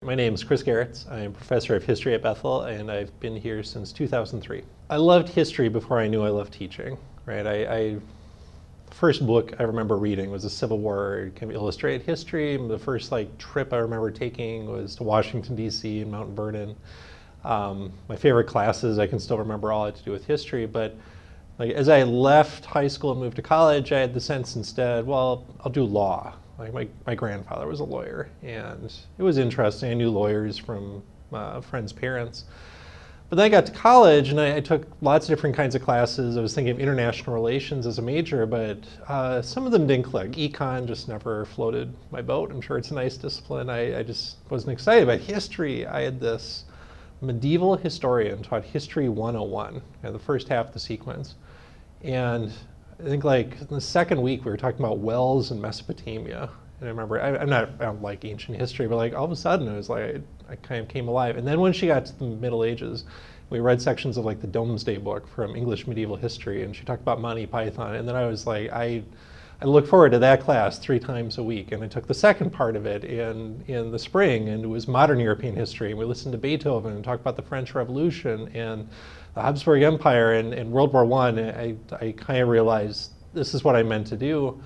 My name is Chris Gehrz. I am professor of history at Bethel, and I've been here since 2003. I loved history before I knew I loved teaching. Right? The first book I remember reading was a Civil War kind of illustrated history. The first trip I remember taking was to Washington, D.C. and Mount Vernon. My favorite classes I can still remember all had to do with history, but as I left high school and moved to college, I had the sense instead, well, I'll do law. My grandfather was a lawyer, and it was interesting. I knew lawyers from friends' parents. But then I got to college, and I took lots of different kinds of classes. I was thinking of international relations as a major, but some of them didn't click. Econ just never floated my boat. I'm sure it's a nice discipline. I just wasn't excited about history. I had this medieval historian taught History 101, the first half of the sequence. And I think in the second week we were talking about wells in Mesopotamia. And I remember, I don't like ancient history, but all of a sudden it was I kind of came alive. And then when she got to the Middle Ages, we read sections of the Domesday Book from English medieval history, and she talked about Monty Python. And then I was I look forward to that class 3 times a week. And I took the second part of it in the spring, and it was modern European history. And we listened to Beethoven and talked about the French Revolution and the Habsburg Empire and World War I. I kind of realized this is what I meant to do.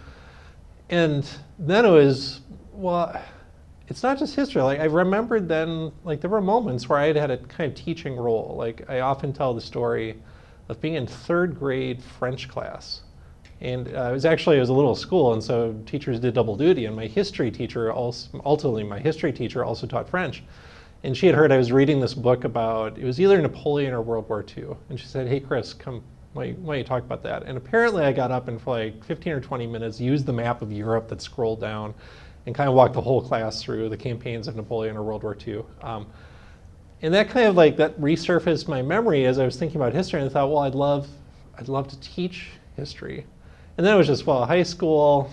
And then it was, well, it's not just history. I remembered then, there were moments where I had a kind of teaching role. I often tell the story of being in 3rd grade French class. And it was a little school, and so teachers did double duty. And my history teacher also taught French. And she had heard I was reading this book about, it was either Napoleon or World War II. And she said, hey, Chris, come, why don't you talk about that? And apparently I got up and for 15 or 20 minutes used the map of Europe that scrolled down and kind of walked the whole class through the campaigns of Napoleon or World War II. And that kind of that resurfaced my memory as I was thinking about history, and I thought, well, I'd love to teach history. And then it was just, well, high school,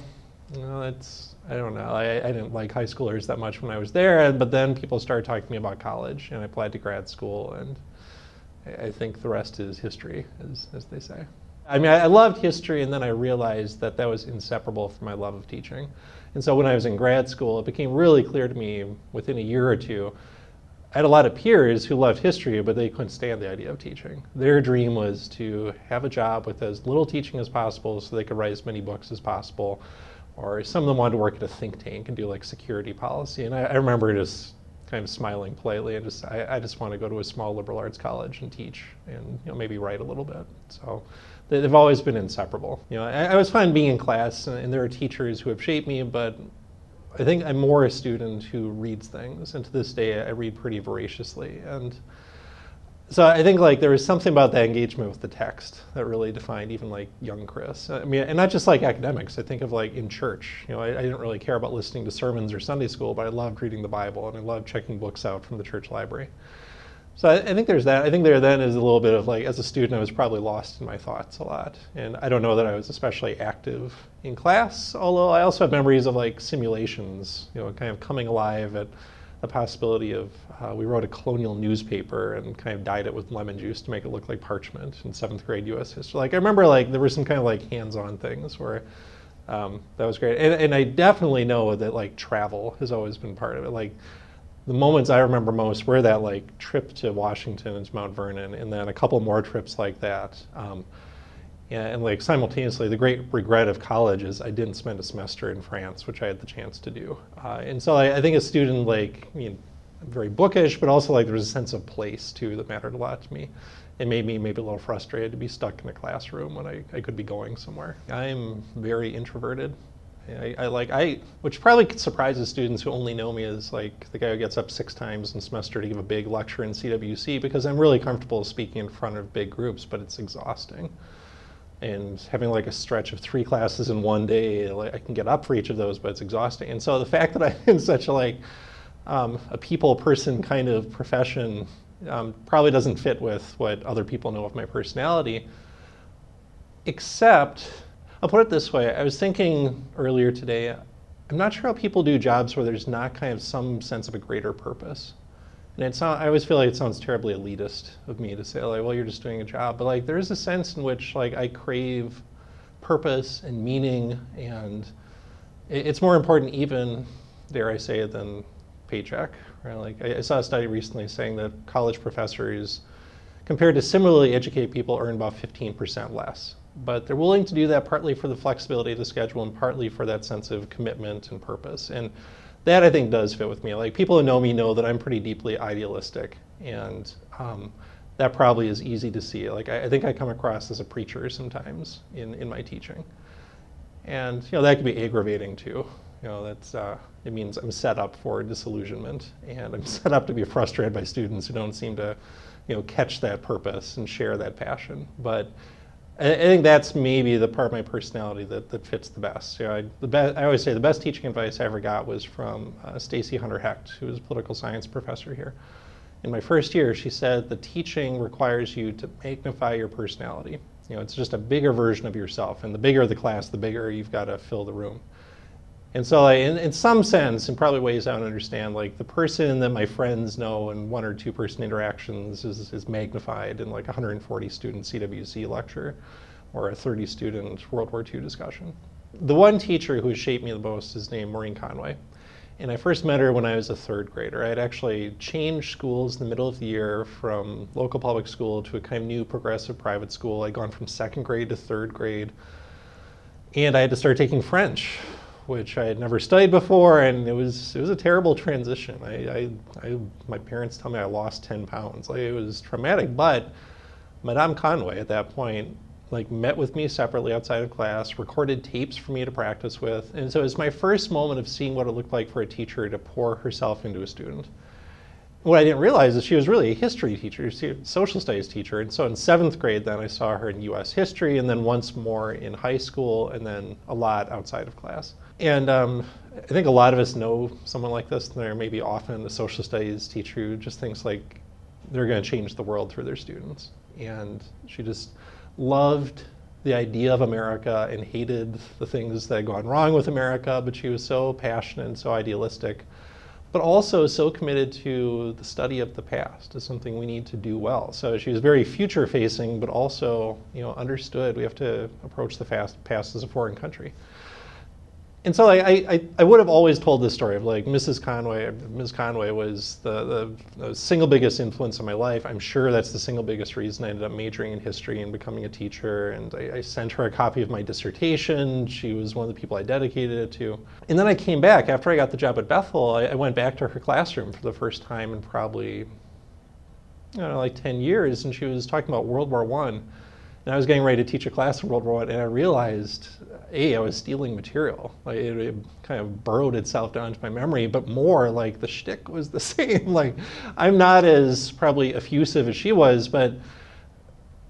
I don't know. I didn't like high schoolers that much when I was there, but then people started talking to me about college, and I applied to grad school, and I think the rest is history, as they say. I mean, I loved history, and then I realized that was inseparable from my love of teaching. And so when I was in grad school, it became really clear to me within a year or two, I had a lot of peers who loved history, but they couldn't stand the idea of teaching. Their dream was to have a job with as little teaching as possible so they could write as many books as possible. Or some of them wanted to work at a think tank and do security policy. And I remember just kind of smiling politely and I just want to go to a small liberal arts college and teach and maybe write a little bit. So they've always been inseparable. I was fine being in class, and there are teachers who have shaped me, but I think I'm more a student who reads things, and to this day I read pretty voraciously. And so I think there was something about that engagement with the text that really defined even young Chris. I mean, and not just academics. I think of in church. I didn't really care about listening to sermons or Sunday school, but I loved reading the Bible, and I loved checking books out from the church library. So I think there's that. I think there then is a little bit of as a student, I was probably lost in my thoughts a lot. And I don't know that I was especially active in class, although I also have memories of simulations, kind of coming alive at the possibility of, we wrote a colonial newspaper and kind of dyed it with lemon juice to make it look like parchment in 7th grade U.S. history. I remember there were some kind of hands-on things where that was great. And I definitely know that travel has always been part of it. The moments I remember most were that trip to Washington and to Mount Vernon, and then a couple more trips like that. And simultaneously, the great regret of college is I didn't spend a semester in France, which I had the chance to do. And so I think a student, I'm very bookish, but also there was a sense of place too that mattered a lot to me. It made me maybe a little frustrated to be stuck in a classroom when I could be going somewhere. I'm very introverted. Which probably surprises students who only know me as the guy who gets up 6 times in a semester to give a big lecture in CWC, because I'm really comfortable speaking in front of big groups, but it's exhausting. And having a stretch of 3 classes in one day, I can get up for each of those, but it's exhausting. And so the fact that I'm in such a people person kind of profession probably doesn't fit with what other people know of my personality, except, I'll put it this way, I was thinking earlier today, I'm not sure how people do jobs where there's not kind of some sense of a greater purpose. And I always feel it sounds terribly elitist of me to say, well, you're just doing a job. But there is a sense in which I crave purpose and meaning, and it's more important even, dare I say it, than paycheck. Right? Like I saw a study recently saying that college professors, compared to similarly educated people, earn about 15% less. But they're willing to do that partly for the flexibility of the schedule and partly for that sense of commitment and purpose. And that, I think, does fit with me. Like, people who know me know that I'm pretty deeply idealistic, and that probably is easy to see. Like, I think I come across as a preacher sometimes in my teaching. And, that can be aggravating too. That's, it means I'm set up for disillusionment, and I'm set up to be frustrated by students who don't seem to, catch that purpose and share that passion. But I think that's maybe the part of my personality that fits the best. I always say the best teaching advice I ever got was from Stacy Hunter Hecht, who was a political science professor here. In my first year, she said, the teaching requires you to magnify your personality. It's just a bigger version of yourself, and the bigger the class, the bigger you've got to fill the room. And so in some sense, in probably ways I don't understand, like the person that my friends know in 1 or 2 person interactions is magnified in like a 140 student CWC lecture or a 30 student World War II discussion. The one teacher who has shaped me the most is named Maureen Conway. And I first met her when I was a 3rd grader. I had actually changed schools in the middle of the year from local public school to a kind of new progressive private school. I'd gone from 2nd grade to 3rd grade. And I had to start taking French, which I had never studied before, and it was a terrible transition. My parents tell me I lost 10 pounds. Like, it was traumatic, but Madame Conway at that point met with me separately outside of class, recorded tapes for me to practice with, and so it was my first moment of seeing what it looked like for a teacher to pour herself into a student. What I didn't realize is she was really a history teacher, she was a social studies teacher, and so in 7th grade then I saw her in US history, and then once more in high school, and then a lot outside of class. And I think a lot of us know someone like this. They're maybe often a social studies teacher who just thinks like they're going to change the world through their students. And she just loved the idea of America and hated the things that had gone wrong with America, but she was so passionate and so idealistic, but also so committed to the study of the past as something we need to do well. So she was very future-facing, but also, understood we have to approach the past as a foreign country. And so I would have always told this story of like Mrs. Conway. Ms. Conway was the single biggest influence in my life. I'm sure that's the single biggest reason I ended up majoring in history and becoming a teacher. And I sent her a copy of my dissertation. She was one of the people I dedicated it to. And then I came back after I got the job at Bethel. I went back to her classroom for the first time in probably, like 10 years. And she was talking about World War I. And I was getting ready to teach a class in World War I, and I realized, I was stealing material. Like it kind of burrowed itself down into my memory, but more like the shtick was the same. Like, I'm not as probably effusive as she was, but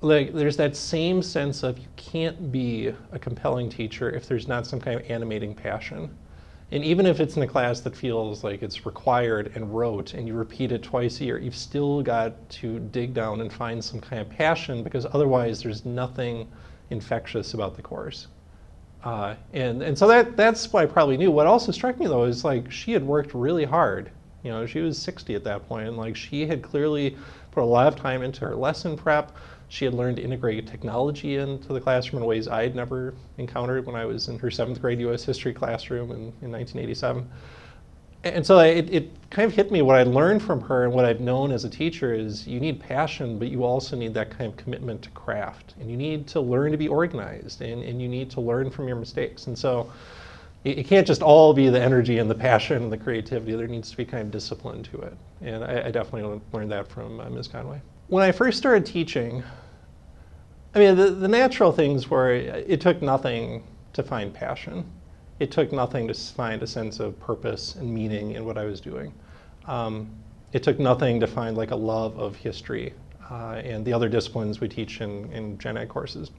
like there's that same sense of you can't be a compelling teacher if there's not some kind of animating passion. And even if it's in a class that feels like it's required and rote and you repeat it twice a year, you've still got to dig down and find some kind of passion, because otherwise there's nothing infectious about the course. And so that's what I probably knew. What also struck me though is like she had worked really hard. She was 60 at that point, and like she had clearly put a lot of time into her lesson prep. She had learned to integrate technology into the classroom in ways I had never encountered when I was in her 7th grade US history classroom in 1987. And so it kind of hit me. What I learned from her and what I've known as a teacher is you need passion, but you also need that kind of commitment to craft. And you need to learn to be organized, and you need to learn from your mistakes. And so it can't just all be the energy and the passion and the creativity. There needs to be kind of discipline to it. And I definitely learned that from Ms. Conway. When I first started teaching, the natural things were it took nothing to find passion. It took nothing to find a sense of purpose and meaning in what I was doing. It took nothing to find like a love of history and the other disciplines we teach in gen ed courses.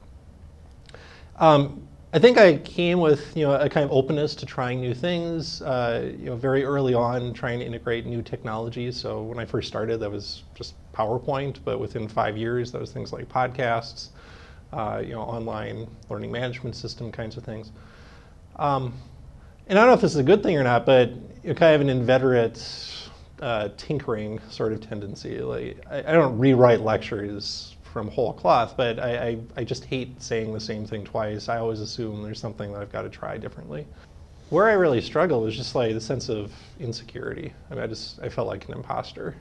I think I came with a kind of openness to trying new things. Very early on, trying to integrate new technologies. So when I first started, that was just PowerPoint, but within 5 years, that was things like podcasts, online learning management system kinds of things. And I don't know if this is a good thing or not, but kind of an inveterate tinkering sort of tendency. Like I don't rewrite lectures from whole cloth, but I just hate saying the same thing twice. I always assume there's something that I've got to try differently. Where I really struggled was just like the sense of insecurity. I mean, I felt like an imposter.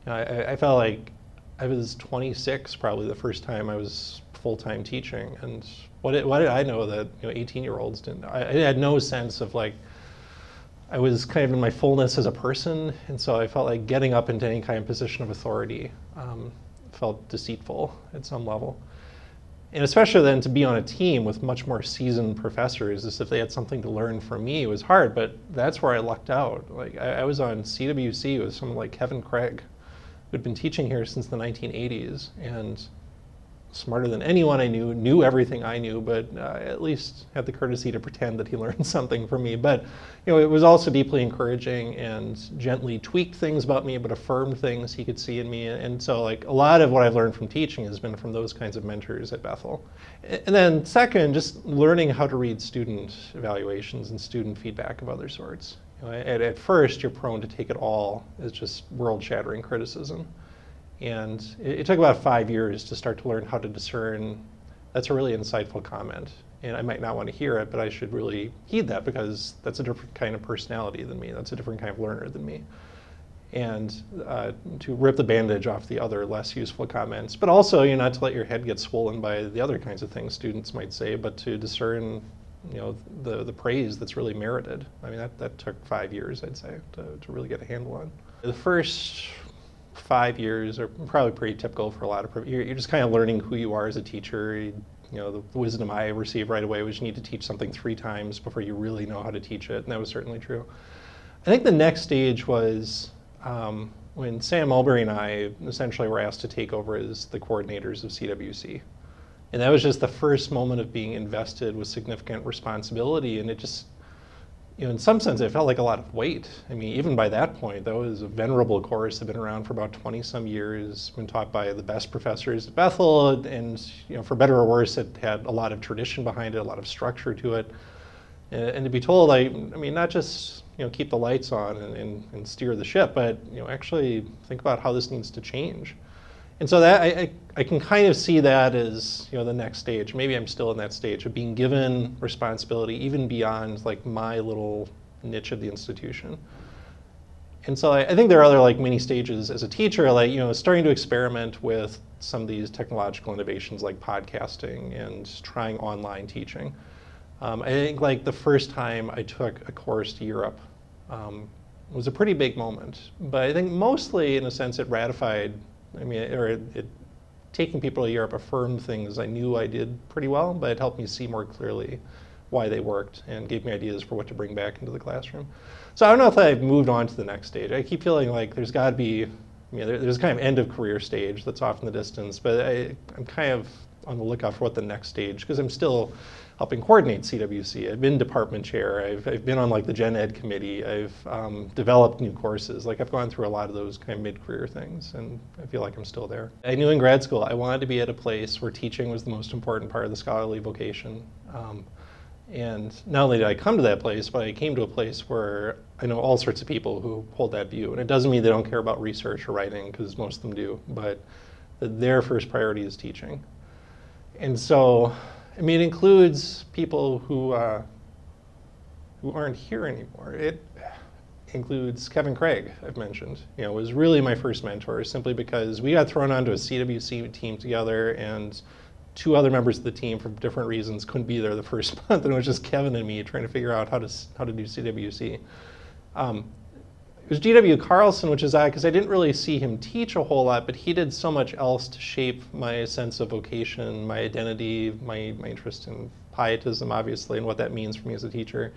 You know, I felt like I was 26 probably the first time I was full-time teaching, and what did I know that 18-year-olds didn't? I had no sense of like, I was kind of in my fullness as a person, and so I felt like getting up into any kind of position of authority felt deceitful at some level. And especially then to be on a team with much more seasoned professors, as if they had something to learn from me, it was hard, but that's where I lucked out. Like I was on CWC with someone like Kevin Craig, who'd been teaching here since the 1980s, and smarter than anyone I knew everything I knew, but at least had the courtesy to pretend that he learned something from me. But it was also deeply encouraging and gently tweaked things about me, but affirmed things he could see in me. And so like a lot of what I've learned from teaching has been from those kinds of mentors at Bethel. And then second, just learning how to read student evaluations and student feedback of other sorts. At first, you're prone to take it all as just world-shattering criticism. And it took about 5 years to start to learn how to discern, that's a really insightful comment. And I might not want to hear it, but I should really heed that because that's a different kind of personality than me. That's a different kind of learner than me. And to rip the bandage off the other less useful comments, but also not to let your head get swollen by the other kinds of things students might say, but to discern the praise that's really merited. I mean, that took 5 years, I'd say, to really get a handle on. The first 5 years are probably pretty typical for a lot of, you're just kind of learning who you are as a teacher. The wisdom I received right away was you need to teach something 3 times before you really know how to teach it, and that was certainly true. I think the next stage was when Sam Mulberry and I essentially were asked to take over as the coordinators of CWC. And that was just the first moment of being invested with significant responsibility, and it just, in some sense, it felt like a lot of weight. I mean, even by that point, that was a venerable course. Had been around for about 20-some years, been taught by the best professors at Bethel, and for better or worse, it had a lot of tradition behind it, a lot of structure to it. And to be told, I mean, not just keep the lights on and steer the ship, but actually think about how this needs to change. And so that I can kind of see that as the next stage. Maybe I'm still in that stage of being given responsibility even beyond like my little niche of the institution. And so I think there are other like mini stages as a teacher, like starting to experiment with some of these technological innovations like podcasting and trying online teaching. I think like the first time I took a course to Europe was a pretty big moment, but I think mostly in a sense it ratified. I mean, taking people to Europe affirmed things I knew I did pretty well, but it helped me see more clearly why they worked and gave me ideas for what to bring back into the classroom. So I don't know if I've moved on to the next stage. I keep feeling like there's got to be, there's kind of end of career stage that's off in the distance, but I'm kind of on the lookout for what the next stage, because I'm still helping coordinate CWC. I've been department chair. I've been on like the Gen Ed committee. I've developed new courses. Like I've gone through a lot of those kind of mid-career things, and I feel like I'm still there. I knew in grad school I wanted to be at a place where teaching was the most important part of the scholarly vocation. And not only did I come to that place, but I came to a place where I know all sorts of people who hold that view. And it doesn't mean they don't care about research or writing, because most of them do, but their first priority is teaching. And so, I mean, it includes people who aren't here anymore. It includes Kevin Craig, I've mentioned. Was really my first mentor, simply because we got thrown onto a CWC team together, and 2 other members of the team, for different reasons, couldn't be there the first month, and it was just Kevin and me trying to figure out how to do CWC. It was G.W. Carlson, which is odd because I didn't really see him teach a whole lot, but he did so much else to shape my sense of vocation, my identity, my interest in pietism, obviously, and what that means for me as a teacher.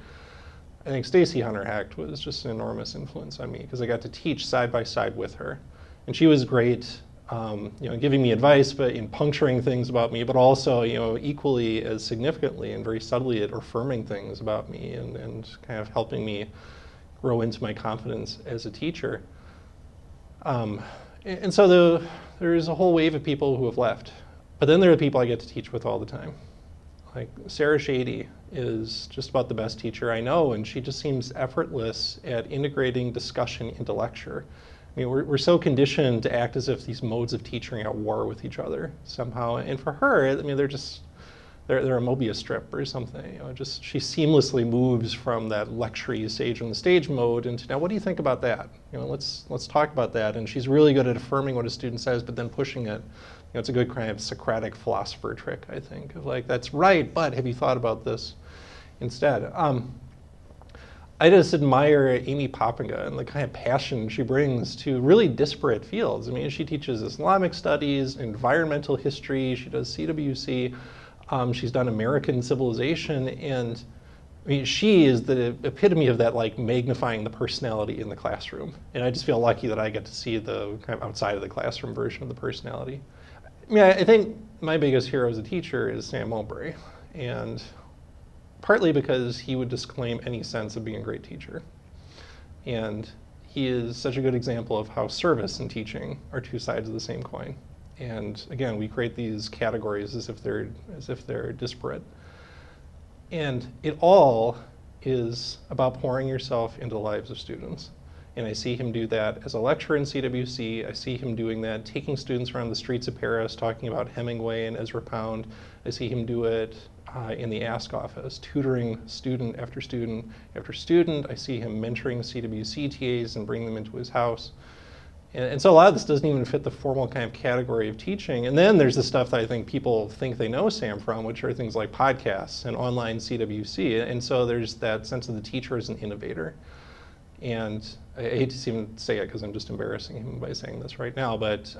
I think Stacy Hunter Hecht was just an enormous influence on me because I got to teach side by side with her. And she was great, giving me advice, but in puncturing things about me, but also, equally as significantly and very subtly at affirming things about me and kind of helping me grow into my confidence as a teacher. And so there's a whole wave of people who have left. But then there are the people I get to teach with all the time. Like Sarah Shady is just about the best teacher I know, and she just seems effortless at integrating discussion into lecture. I mean, we're so conditioned to act as if these modes of teaching are at war with each other somehow. And for her, I mean, they're they're a Mobius strip or something. You know, just she seamlessly moves from that lecture sage on the stage mode into, now what do you think about that? You know, let's talk about that. And she's really good at affirming what a student says, but then pushing it. You know, it's a good kind of Socratic philosopher trick, I think, of like, that's right, but have you thought about this instead? I just admire Amy Poppinga and the kind of passion she brings to really disparate fields. I mean, she teaches Islamic studies, environmental history, she does CWC, she's done American civilization, and I mean, she is the epitome of that, like, magnifying the personality in the classroom. And I just feel lucky that I get to see the kind of outside of the classroom version of the personality. I mean, I think my biggest hero as a teacher is Sam Mowbray, and partly because he would disclaim any sense of being a great teacher. And he is such a good example of how service and teaching are two sides of the same coin. And again, we create these categories as if they're disparate. And it all is about pouring yourself into the lives of students. And I see him do that as a lecturer in CWC. I see him doing that, taking students around the streets of Paris, talking about Hemingway and Ezra Pound. I see him do it in the Ask office, tutoring student after student after student. I see him mentoring CWC TAs and bringing them into his house. And so a lot of this doesn't even fit the formal kind of category of teaching. And then there's the stuff that I think people think they know Sam from, which are things like podcasts and online CWC. And so there's that sense of the teacher as an innovator. And I hate to even say it because I'm just embarrassing him by saying this right now, but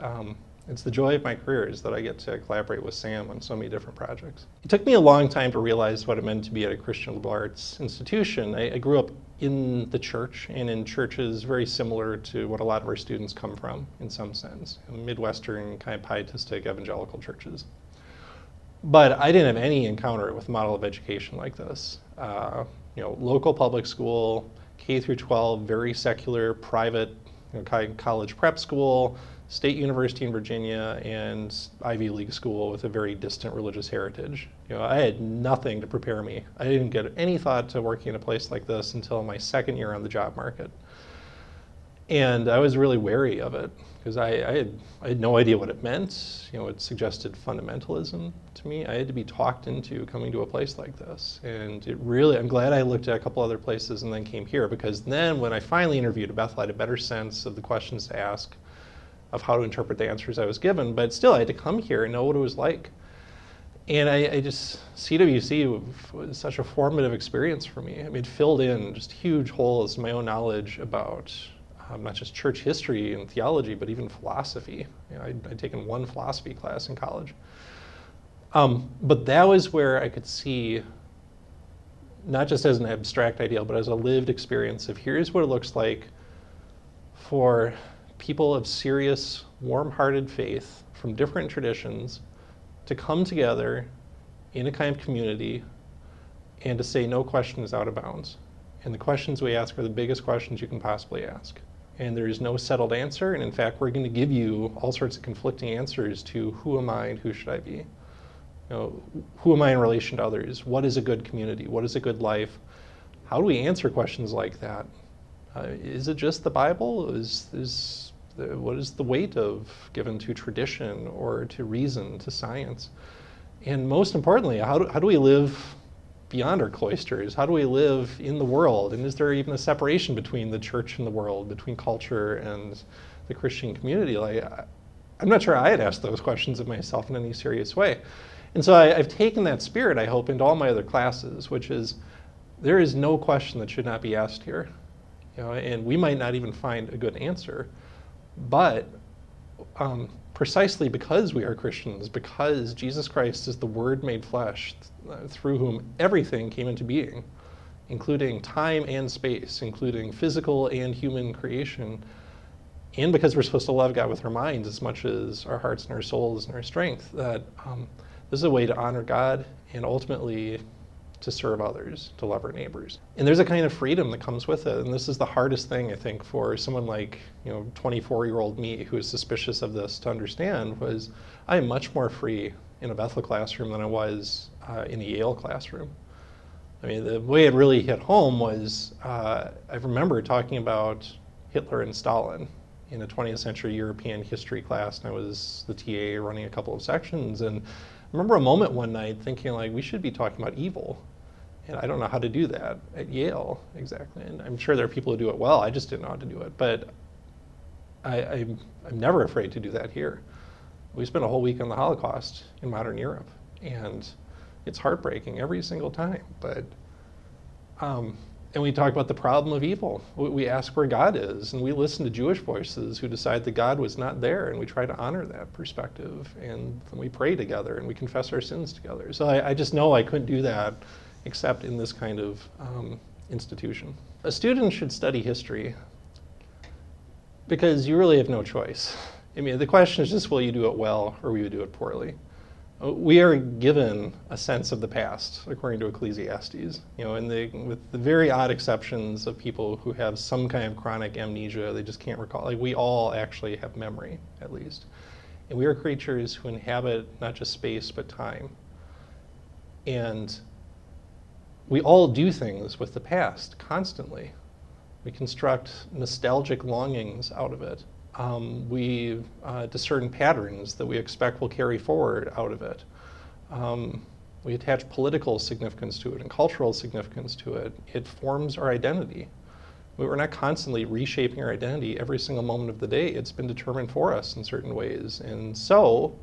it's the joy of my career is that I get to collaborate with Sam on so many different projects. It took me a long time to realize what it meant to be at a Christian liberal arts institution. I grew up in the church and in churches very similar to what a lot of our students come from in some sense, Midwestern kind of pietistic evangelical churches. But I didn't have any encounter with a model of education like this. You know, local public school, K through 12, very secular, private, you know, college prep school, State University in Virginia, and Ivy League school with a very distant religious heritage. You know, I had nothing to prepare me. I didn't get any thought to working in a place like this until my second year on the job market. And I was really wary of it because I had no idea what it meant. You know, it suggested fundamentalism to me. I had to be talked into coming to a place like this. And it really, I'm glad I looked at a couple other places and then came here, because then when I finally interviewed at Bethel, I had a better sense of the questions to ask, of how to interpret the answers I was given, but still I had to come here and know what it was like. And I just, CWC was such a formative experience for me. I mean, it filled in just huge holes in my own knowledge about not just church history and theology, but even philosophy. You know, I'd taken one philosophy class in college. But that was where I could see, not just as an abstract ideal, but as a lived experience of here's what it looks like for people of serious, warm-hearted faith from different traditions to come together in a kind of community and to say no question is out of bounds. And the questions we ask are the biggest questions you can possibly ask. And there is no settled answer, and in fact, we're going to give you all sorts of conflicting answers to who am I and who should I be? You know, who am I in relation to others? What is a good community? What is a good life? How do we answer questions like that? Is it just the Bible? What is the weight given to tradition or to reason, to science? And most importantly, how do we live beyond our cloisters? How do we live in the world? And is there even a separation between the church and the world, between culture and the Christian community? Like, I'm not sure I had asked those questions of myself in any serious way. And so I've taken that spirit, I hope, into all my other classes, which is there is no question that should not be asked here. You know, and we might not even find a good answer. But precisely because we are Christians, because Jesus Christ is the Word made flesh, through whom everything came into being, including time and space, including physical and human creation, and because we're supposed to love God with our minds as much as our hearts and our souls and our strength, that this is a way to honor God and ultimately to serve others, to love our neighbors. And there's a kind of freedom that comes with it. And this is the hardest thing, I think, for someone like, 24-year-old me who is suspicious of this to understand, was I am much more free in a Bethel classroom than I was in a Yale classroom. I mean, the way it really hit home was I remember talking about Hitler and Stalin in a 20th century European history class, and I was the TA running a couple of sections. And I remember a moment one night thinking, like, we should be talking about evil. And I don't know how to do that at Yale exactly. And I'm sure there are people who do it well. I just didn't know how to do it. But I'm never afraid to do that here. We spent a whole week on the Holocaust in modern Europe, and it's heartbreaking every single time. But and we talk about the problem of evil. We ask where God is, and we listen to Jewish voices who decide that God was not there, and we try to honor that perspective. And then we pray together, and we confess our sins together. So I just know I couldn't do that except in this kind of institution. A student should study history because you really have no choice. I mean, the question is just, will you do it well or will you do it poorly? We are given a sense of the past, according to Ecclesiastes. You know, with the very odd exceptions of people who have some kind of chronic amnesia, they just can't recall. Like, we all actually have memory, at least. And we are creatures who inhabit not just space, but time. And we all do things with the past constantly. We construct nostalgic longings out of it. We discern patterns that we expect will carry forward out of it. We attach political significance to it and cultural significance to it. It forms our identity. We're not constantly reshaping our identity every single moment of the day. It's been determined for us in certain ways. And so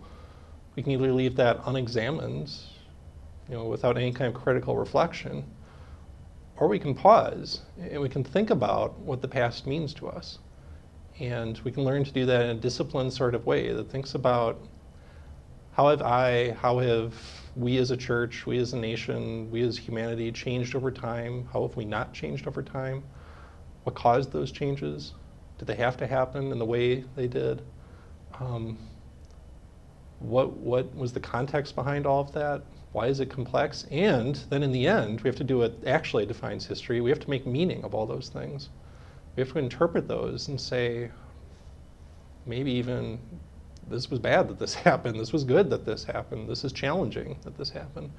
we can either leave that unexamined, without any kind of critical reflection, or we can pause and we can think about what the past means to us. And we can learn to do that in a disciplined sort of way that thinks about how have we as a church, we as a nation, we as humanity changed over time? How have we not changed over time? What caused those changes? Did they have to happen in the way they did? What was the context behind all of that? Why is it complex? And then in the end, we have to do what actually defines history. We have to make meaning of all those things. We have to interpret those and say, maybe even this was bad that this happened, this was good that this happened, this is challenging that this happened.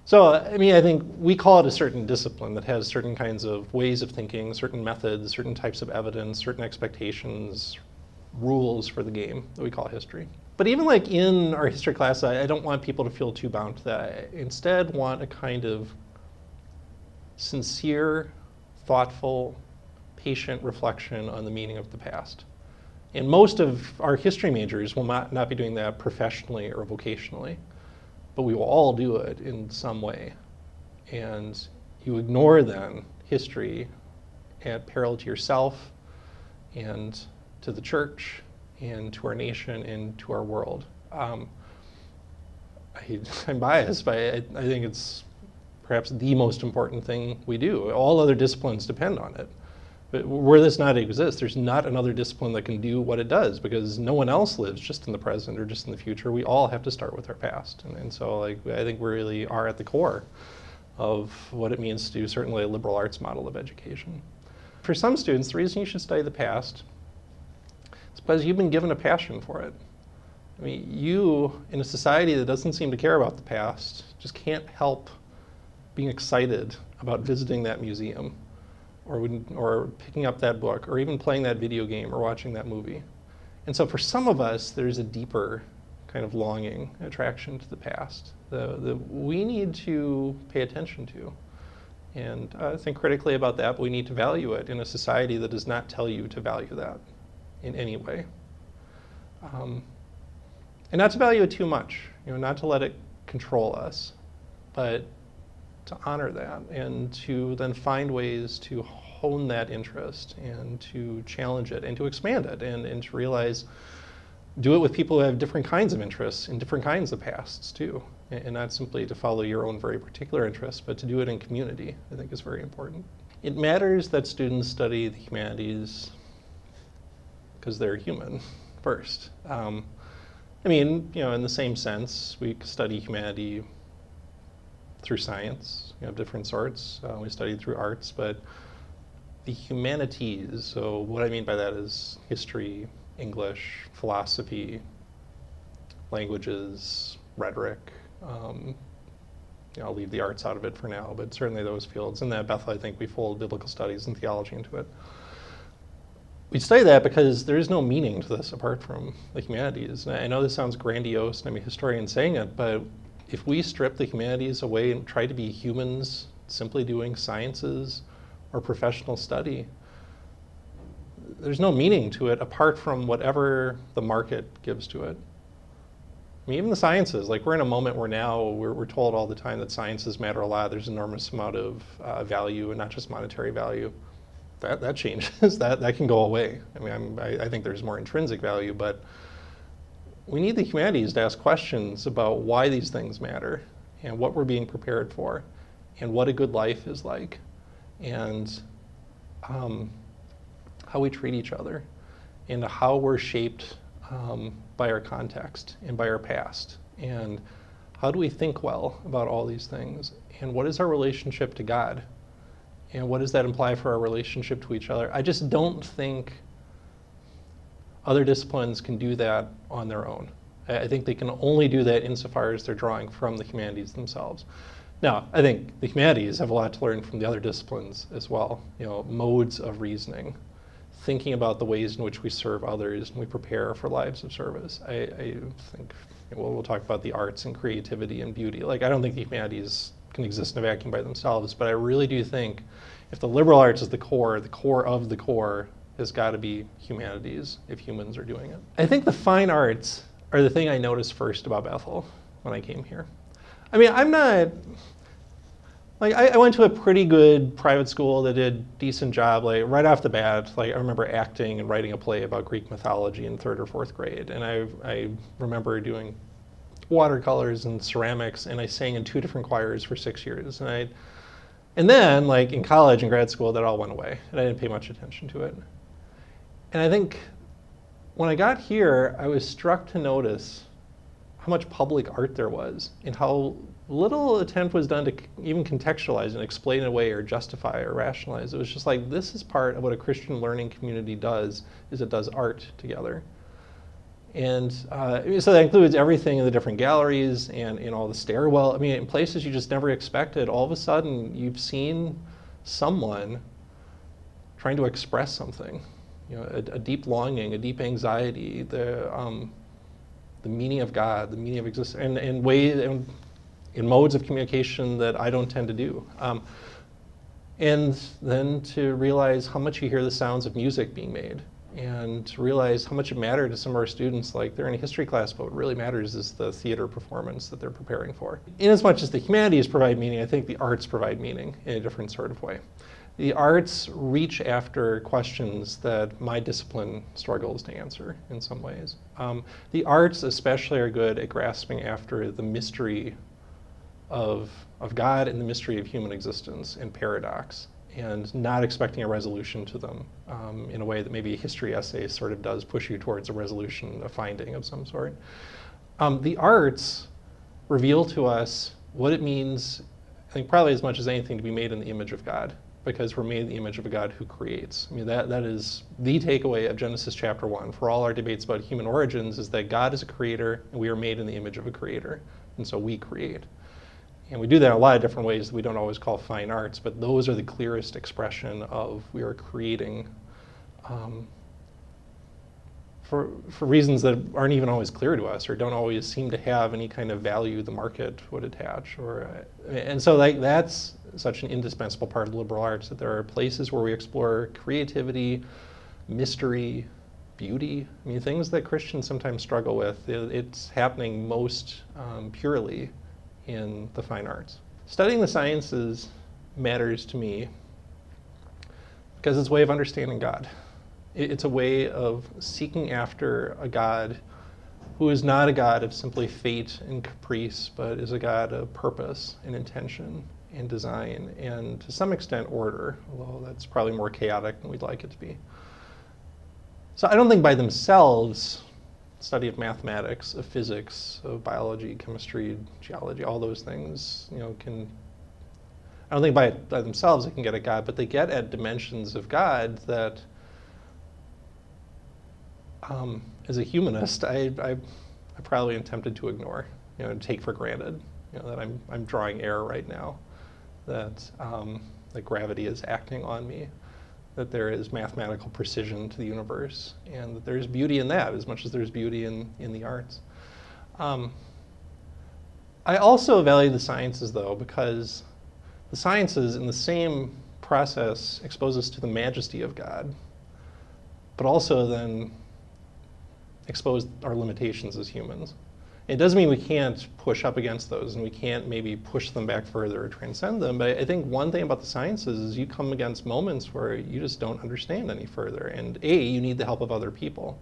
So, I mean, I think we call it a certain discipline that has certain kinds of ways of thinking, certain methods, certain types of evidence, certain expectations, rules for the game that we call history. But even like in our history class, I don't want people to feel too bound to that. I instead want a kind of sincere, thoughtful, patient reflection on the meaning of the past. And most of our history majors will not be doing that professionally or vocationally, but we will all do it in some way. And you ignore then history at peril to yourself and to the church and to our nation and to our world. I'm biased, but I think it's perhaps the most important thing we do. All other disciplines depend on it. But were this not to exist, there's not another discipline that can do what it does, because no one else lives just in the present or just in the future. We all have to start with our past. And so I think we really are at the core of what it means to do certainly a liberal arts model of education. For some students, the reason you should study the past is because you've been given a passion for it. I mean, you, in a society that doesn't seem to care about the past, just can't help being excited about visiting that museum, or picking up that book, or even playing that video game, or watching that movie. And so for some of us, there's a deeper kind of longing, attraction to the past that we need to pay attention to. And think critically about that, but we need to value it in a society that does not tell you to value that in any way. And not to value it too much, not to let it control us, but to honor that and to then find ways to hone that interest and to challenge it and to expand it and to realize, do it with people who have different kinds of interests and different kinds of pasts too, and not simply to follow your own very particular interests, but to do it in community, I think is very important. It matters that students study the humanities because they're human first. I mean, in the same sense, we study humanity through science, of different sorts. We study through arts, but the humanities, so what I mean by that is history, English, philosophy, languages, rhetoric. I'll leave the arts out of it for now, but certainly those fields. And at Bethel, I think we fold biblical studies and theology into it. We study that because there is no meaning to this apart from the humanities. And I know this sounds grandiose, and I'm a historian saying it, but if we strip the humanities away and try to be humans simply doing sciences or professional study, there's no meaning to it apart from whatever the market gives to it. I mean, even the sciences, like we're in a moment where now we're told all the time that sciences matter a lot. There's an enormous amount of value, and not just monetary value. That changes. that can go away. I mean, I think there's more intrinsic value, but we need the humanities to ask questions about why these things matter and what we're being prepared for and what a good life is like and how we treat each other and how we're shaped by our context and by our past and how do we think well about all these things and what is our relationship to God and what does that imply for our relationship to each other. I just don't think other disciplines can do that on their own. I think they can only do that insofar as they're drawing from the humanities themselves. Now, I think the humanities have a lot to learn from the other disciplines as well. You know, modes of reasoning, thinking about the ways in which we serve others and we prepare for lives of service. I think, we'll talk about the arts and creativity and beauty. Like, I don't think the humanities can exist in a vacuum by themselves, but I really do think if the liberal arts is the core of the core has got to be humanities if humans are doing it. I think the fine arts are the thing I noticed first about Bethel when I came here. I mean, I'm not, like, I went to a pretty good private school that did a decent job, like, right off the bat. Like, I remember acting and writing a play about Greek mythology in 3rd or 4th grade, and I remember doing watercolors and ceramics, and I sang in 2 different choirs for 6 years. And then, like, in college and grad school, that all went away, and I didn't pay much attention to it. And I think when I got here, I was struck to notice how much public art there was and how little attempt was done to even contextualize and explain it away or justify or rationalize. It was just like, this is part of what a Christian learning community does, is it does art together. And so that includes everything in the different galleries and in all the stairwell. I mean, in places you just never expected, all of a sudden you've seen someone trying to express something. You know, a deep longing, a deep anxiety, the meaning of God, the meaning of existence, and in modes of communication that I don't tend to do. And then to realize how much you hear the sounds of music being made, and to realize how much it mattered to some of our students. Like, they're in a history class, but what really matters is the theater performance that they're preparing for. In as much as the humanities provide meaning, I think the arts provide meaning in a different sort of way. The arts reach after questions that my discipline struggles to answer in some ways. The arts especially are good at grasping after the mystery of God and the mystery of human existence and paradox, and not expecting a resolution to them in a way that maybe a history essay sort of does push you towards a resolution, a finding of some sort. The arts reveal to us what it means, I think probably as much as anything, to be made in the image of God, because we're made in the image of a God who creates. I mean, that is the takeaway of Genesis chapter 1 for all our debates about human origins, is that God is a creator and we are made in the image of a creator, and so we create. And we do that in a lot of different ways that we don't always call fine arts, but those are the clearest expression of we are creating for reasons that aren't even always clear to us or don't always seem to have any kind of value the market would attach. And so like, that's such an indispensable part of the liberal arts, that there are places where we explore creativity, mystery, beauty. I mean, things that Christians sometimes struggle with. It's happening most purely in the fine arts. Studying the sciences matters to me because it's a way of understanding God. It's a way of seeking after a God who is not a God of simply fate and caprice, but is a God of purpose and intention and design and to some extent order, although that's probably more chaotic than we'd like it to be. So I don't think by themselves study of mathematics, of physics, of biology, chemistry, geology, all those things, I don't think by themselves they can get at God, but they get at dimensions of God that, as a humanist, I probably am tempted to ignore, to take for granted, that I'm drawing air right now, that gravity is acting on me, that there is mathematical precision to the universe, and that there's beauty in that as much as there's beauty in the arts. I also value the sciences, though, because the sciences in the same process expose us to the majesty of God, but also then expose our limitations as humans. It doesn't mean we can't push up against those and we can't maybe push them back further or transcend them, but I think one thing about the sciences is you come against moments where you just don't understand any further, and you need the help of other people.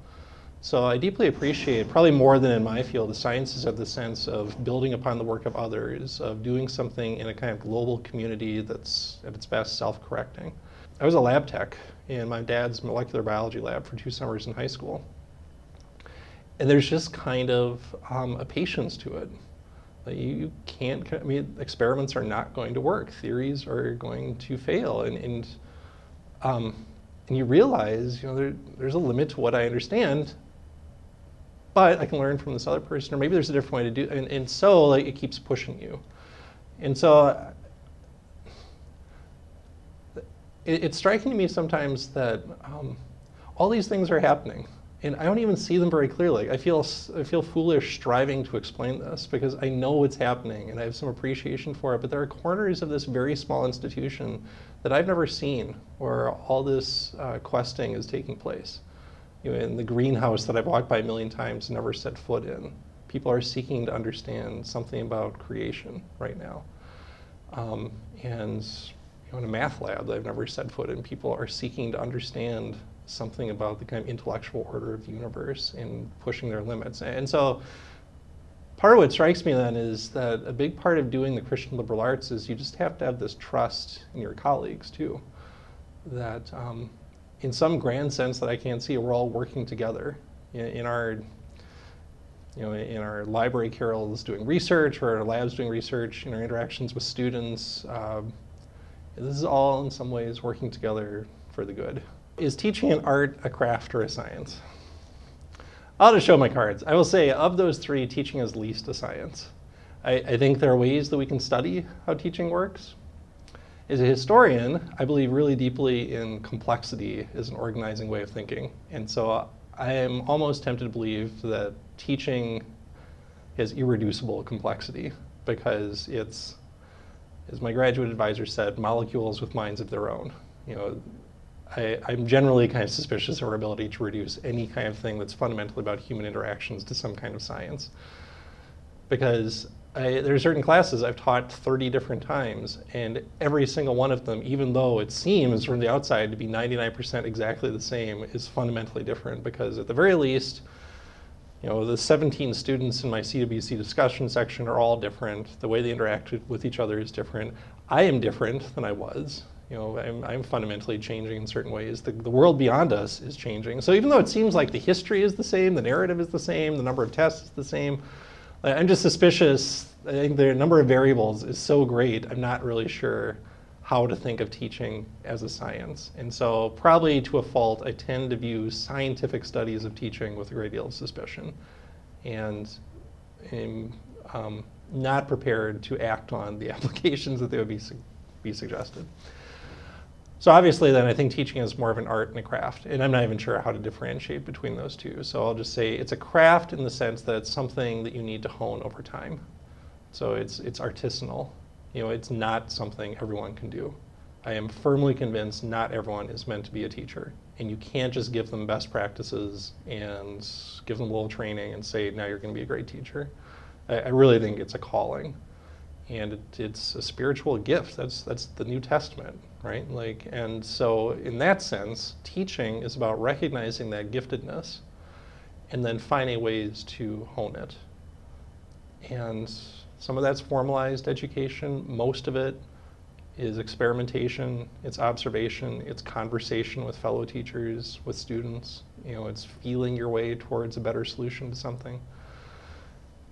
So I deeply appreciate, probably more than in my field, the sciences have the sense of building upon the work of others, of doing something in a kind of global community that's at its best self-correcting. I was a lab tech in my dad's molecular biology lab for 2 summers in high school. And there's just kind of a patience to it. You can't, I mean, experiments are not going to work. Theories are going to fail. And you realize, there's a limit to what I understand, but I can learn from this other person, or maybe there's a different way to do it. And so it keeps pushing you. And so it's striking to me sometimes that all these things are happening, and I don't even see them very clearly. I feel foolish striving to explain this because I know it's happening and I have some appreciation for it, but there are corners of this very small institution that I've never seen where all this questing is taking place. In the greenhouse that I've walked by a million times and never set foot in, people are seeking to understand something about creation right now. And in a math lab that I've never set foot in, people are seeking to understand something about the kind of intellectual order of the universe and pushing their limits. And so part of what strikes me then is that a big part of doing the Christian liberal arts is you just have to have this trust in your colleagues too. That in some grand sense that I can't see, we're all working together. In our library carols doing research, or our labs doing research, in our interactions with students, this is all in some ways working together for the good. Is teaching an art, a craft, or a science? I'll just show my cards. I will say of those 3, teaching is least a science. I think there are ways that we can study how teaching works. As a historian, I believe really deeply in complexity as an organizing way of thinking. And so I am almost tempted to believe that teaching has irreducible complexity because it's, as my graduate advisor said, molecules with minds of their own. I'm generally kind of suspicious of our ability to reduce any kind of thing that's fundamentally about human interactions to some kind of science. Because there are certain classes I've taught 30 different times, and every single one of them, even though it seems from the outside to be 99% exactly the same, is fundamentally different because at the very least, the 17 students in my CWC discussion section are all different. The way they interact with each other is different. I am different than I was. I'm fundamentally changing in certain ways. The world beyond us is changing. So even though it seems like the history is the same, the narrative is the same, the number of tests is the same, I'm just suspicious. I think the number of variables is so great, I'm not really sure how to think of teaching as a science. And so probably to a fault, I tend to view scientific studies of teaching with a great deal of suspicion. And am not prepared to act on the applications that they would be suggested. So obviously then I think teaching is more of an art and a craft, and I'm not even sure how to differentiate between those two. So I'll just say it's a craft in the sense that it's something that you need to hone over time. So it's artisanal. It's not something everyone can do. I am firmly convinced not everyone is meant to be a teacher, and you can't just give them best practices and give them a little training and say, now you're going to be a great teacher. I really think it's a calling. And it's a spiritual gift. That's the New Testament, right? And so in that sense, teaching is about recognizing that giftedness and then finding ways to hone it. And some of that's formalized education. Most of it is experimentation, it's observation, it's conversation with fellow teachers, with students. It's feeling your way towards a better solution to something.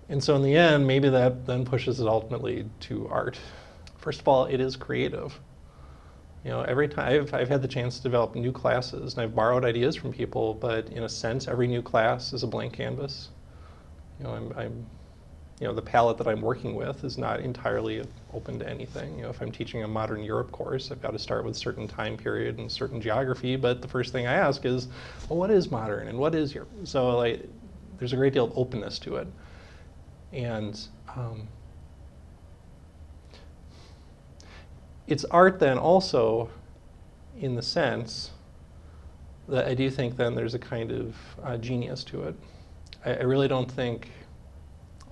And so in the end, maybe that then pushes it ultimately to art. First of all, it is creative. Every time I've had the chance to develop new classes, and I've borrowed ideas from people, but in a sense, every new class is a blank canvas. I'm the palette that I'm working with is not entirely open to anything. If I'm teaching a modern Europe course, I've got to start with a certain time period and certain geography, but the first thing I ask is, well, what is modern and what is Europe? So there's a great deal of openness to it. And it's art then also in the sense that I do think then there's a kind of genius to it. I really don't think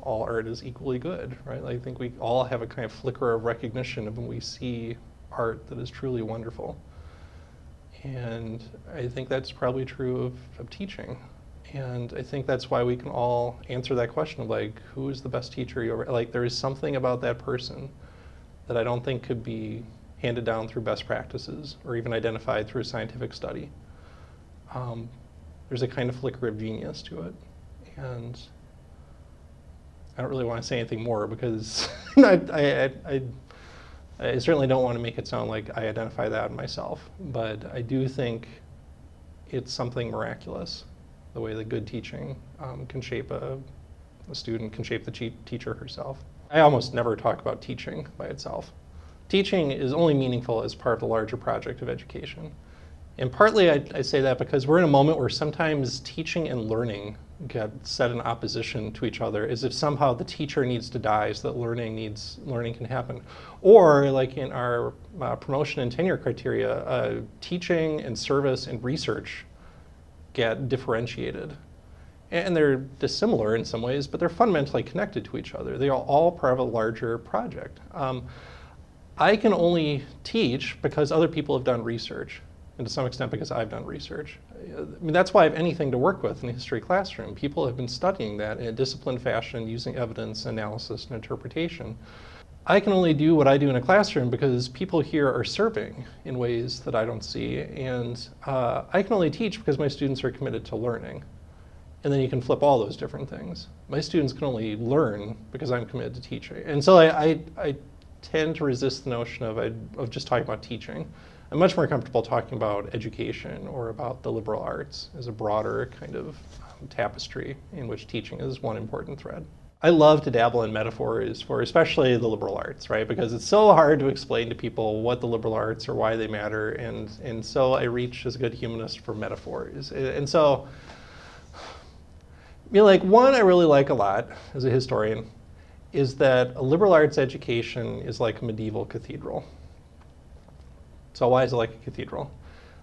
all art is equally good, right? I think we all have a kind of flicker of recognition of when we see art that is truly wonderful. And I think that's probably true of teaching. And I think that's why we can all answer that question of who is the best teacher you ever, there is something about that person that I don't think could be handed down through best practices or even identified through a scientific study. There's a kind of flicker of genius to it. And I don't really want to say anything more because I certainly don't want to make it sound like I identify that in myself, but I do think it's something miraculous, the way that good teaching can shape a student, can shape the teacher herself. I almost never talk about teaching by itself. Teaching is only meaningful as part of the larger project of education. And partly I say that because we're in a moment where sometimes teaching and learning get set in opposition to each other, as if somehow the teacher needs to die so that learning can happen. Or like in our promotion and tenure criteria, teaching and service and research get differentiated. And they're dissimilar in some ways, but they're fundamentally connected to each other. They are all part of a larger project. I can only teach because other people have done research, and to some extent because I've done research. I mean, that's why I have anything to work with in a history classroom. People have been studying that in a disciplined fashion using evidence, analysis, and interpretation. I can only do what I do in a classroom because people here are serving in ways that I don't see, and I can only teach because my students are committed to learning. And then you can flip all those different things. My students can only learn because I'm committed to teaching. And so I tend to resist the notion of just talking about teaching. I'm much more comfortable talking about education or about the liberal arts as a broader kind of tapestry in which teaching is one important thread. I love to dabble in metaphors for especially the liberal arts, right? Because it's so hard to explain to people what the liberal arts are, why they matter, and so I reach as a good humanist for metaphors. And so, one I really like a lot as a historian is that a liberal arts education is like a medieval cathedral. So why is it like a cathedral?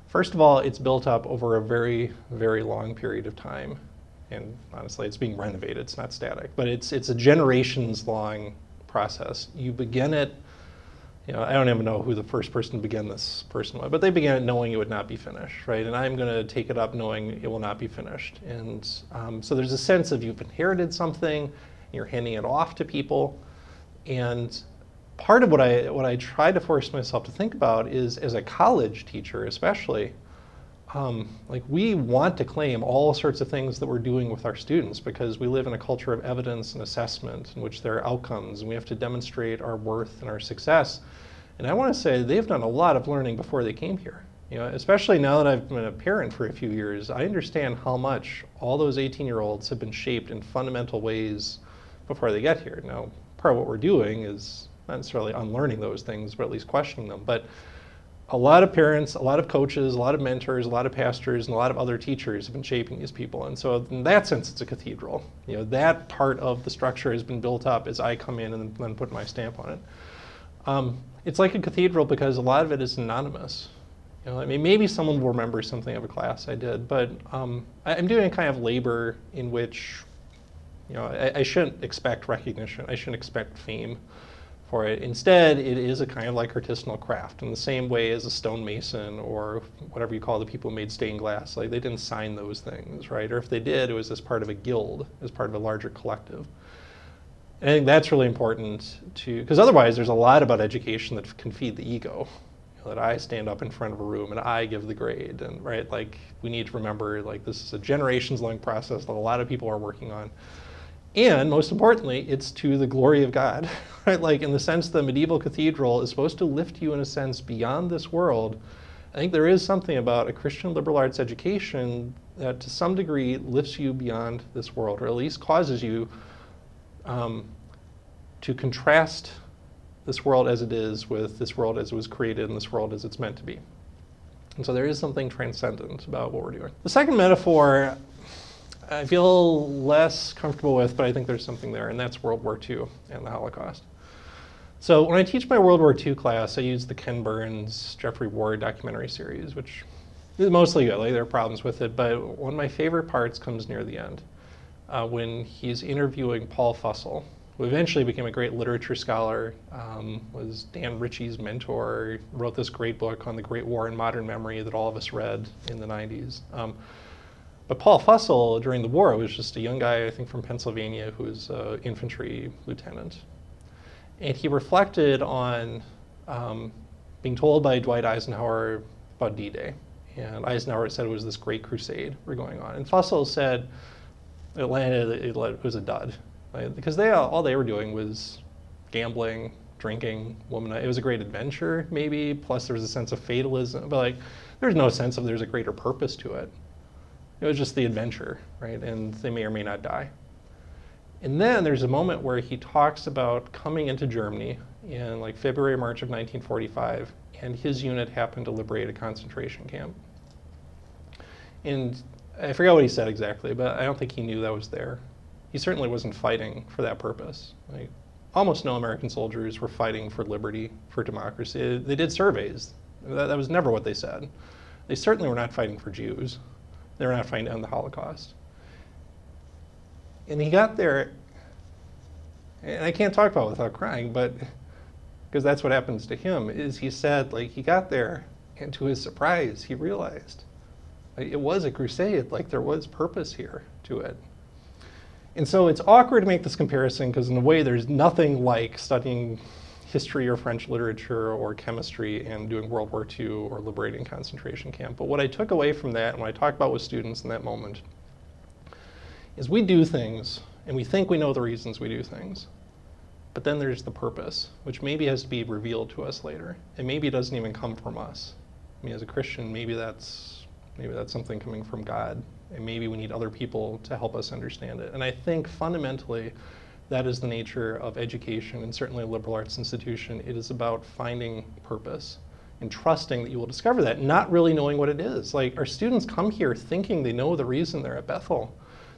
First of all, it's built up over a very, very long period of time. And honestly, it's being renovated, it's not static. But it's a generations-long process. You begin it, I don't even know who the first person to begin this person was, but they began it knowing it would not be finished, right? And I'm going to take it up knowing it will not be finished. And so there's a sense of you've inherited something, you're handing it off to people. And part of what I try to force myself to think about is, as a college teacher especially, we want to claim all sorts of things that we're doing with our students because we live in a culture of evidence and assessment in which there are outcomes and we have to demonstrate our worth and our success. And I want to say they've done a lot of learning before they came here. Especially now that I've been a parent for a few years, I understand how much all those 18-year-olds have been shaped in fundamental ways before they get here. Now, part of what we're doing is not necessarily unlearning those things, but at least questioning them. But a lot of parents, a lot of coaches, a lot of mentors, a lot of pastors, and a lot of other teachers have been shaping these people. And so in that sense, it's a cathedral. That part of the structure has been built up as I come in and then put my stamp on it. It's like a cathedral because a lot of it is anonymous. Maybe someone will remember something of a class I did, but I'm doing a kind of labor in which, I shouldn't expect recognition. I shouldn't expect fame for it. Instead, it is a kind of like artisanal craft in the same way as a stonemason or whatever you call the people who made stained glass. They didn't sign those things, right? Or if they did, it was as part of a guild, as part of a larger collective. And I think that's really important because otherwise there's a lot about education that can feed the ego. That I stand up in front of a room and I give the grade, and right, we need to remember this is a generations-long process that a lot of people are working on. And most importantly, it's to the glory of God, right? In the sense the medieval cathedral is supposed to lift you in a sense beyond this world. I think there is something about a Christian liberal arts education that to some degree lifts you beyond this world, or at least causes you to contrast this world as it is with this world as it was created and this world as it's meant to be. And so there is something transcendent about what we're doing. The second metaphor I feel less comfortable with, but I think there's something there, and that's World War II and the Holocaust. So when I teach my World War II class, I use the Ken Burns, Jeffrey Ward documentary series, which is mostly good. Like, there are problems with it, but one of my favorite parts comes near the end, when he's interviewing Paul Fussell, who eventually became a great literature scholar, was Dan Ritchie's mentor, wrote this great book on the Great War in Modern Memory that all of us read in the 90s. But Paul Fussell, during the war, was just a young guy, I think from Pennsylvania, who was an infantry lieutenant. And he reflected on being told by Dwight Eisenhower about D-Day. And Eisenhower said it was this great crusade we're going on. And Fussell said it was a dud. Right? Because all they were doing was gambling, drinking, womanizer. It was a great adventure, maybe, plus there was a sense of fatalism. But like, there's no sense of there's a greater purpose to it. It was just the adventure, right? And they may or may not die. And then there's a moment where he talks about coming into Germany in like February, March of 1945, and his unit happened to liberate a concentration camp. And I forgot what he said exactly, but I don't think he knew that was there. He certainly wasn't fighting for that purpose. Like, almost no American soldiers were fighting for liberty, for democracy. They did surveys. That was never what they said. They certainly were not fighting for Jews. They were not fighting to end the Holocaust. And he got there, and I can't talk about it without crying, but because that's what happens to him, is he said, like, he got there, and to his surprise, he realized like, it was a crusade, like there was purpose here to it. And so it's awkward to make this comparison because in a way there's nothing like studying history or French literature or chemistry and doing World War II or liberating concentration camp. But what I took away from that and what I talked about with students in that moment is we do things and we think we know the reasons we do things. But then there's the purpose, which maybe has to be revealed to us later. And maybe it doesn't even come from us. I mean, as a Christian, maybe that's something coming from God. And maybe we need other people to help us understand it. And I think fundamentally, that is the nature of education, and certainly a liberal arts institution. It is about finding purpose and trusting that you will discover that, not really knowing what it is. Like, our students come here thinking they know the reason they're at Bethel.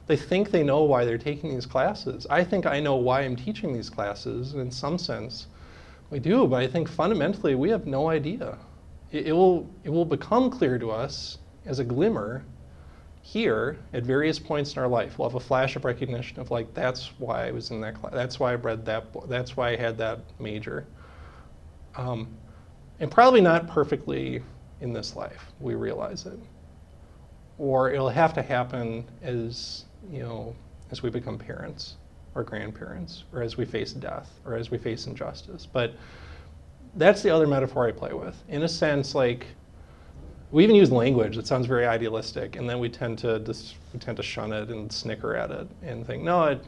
They think they know why they're taking these classes. I think I know why I'm teaching these classes, and in some sense, we do, but I think fundamentally we have no idea. It will become clear to us as a glimmer here at various points in our life. We'll have a flash of recognition of like, that's why I was in that class, that's why I read that book, that's why I had that major. And probably not perfectly in this life, we realize it. Or it'll have to happen as, as we become parents or grandparents, or as we face death, or as we face injustice. But that's the other metaphor I play with. In a sense, like, we even use language that sounds very idealistic, and then we tend to shun it and snicker at it and think, no,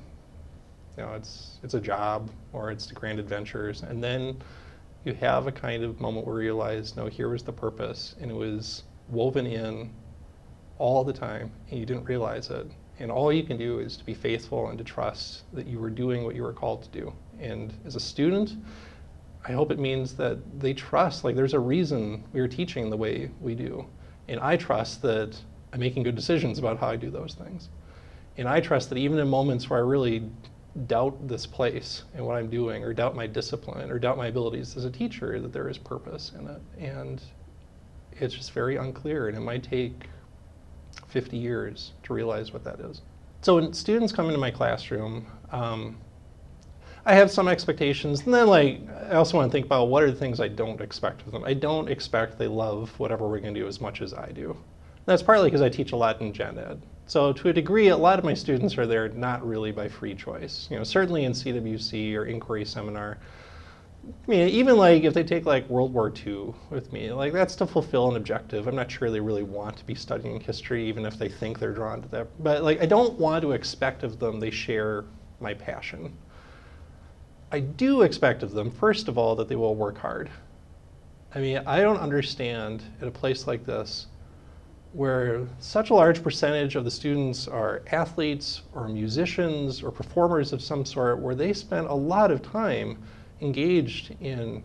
it's a job or it's the grand adventures. And then you have a kind of moment where you realize, no, here was the purpose, and it was woven in all the time, and you didn't realize it. And all you can do is to be faithful and to trust that you were doing what you were called to do. And as a student, I hope it means that they trust, like there's a reason we are teaching the way we do. And I trust that I'm making good decisions about how I do those things. And I trust that even in moments where I really doubt this place and what I'm doing, or doubt my discipline, or doubt my abilities as a teacher, that there is purpose in it. And it's just very unclear, and it might take 50 years to realize what that is. So when students come into my classroom, I have some expectations, and then I also want to think about what are the things I don't expect of them. I don't expect they love whatever we're going to do as much as I do. And that's partly because I teach a lot in gen ed. So to a degree, a lot of my students are there not really by free choice. Certainly in CWC or inquiry seminar. I mean, even if they take World War II with me, that's to fulfill an objective. I'm not sure they really want to be studying history, even if they think they're drawn to that. But I don't want to expect of them they share my passion. I do expect of them, first of all, that they will work hard. I mean, I don't understand at a place like this where such a large percentage of the students are athletes or musicians or performers of some sort, where they spend a lot of time engaged in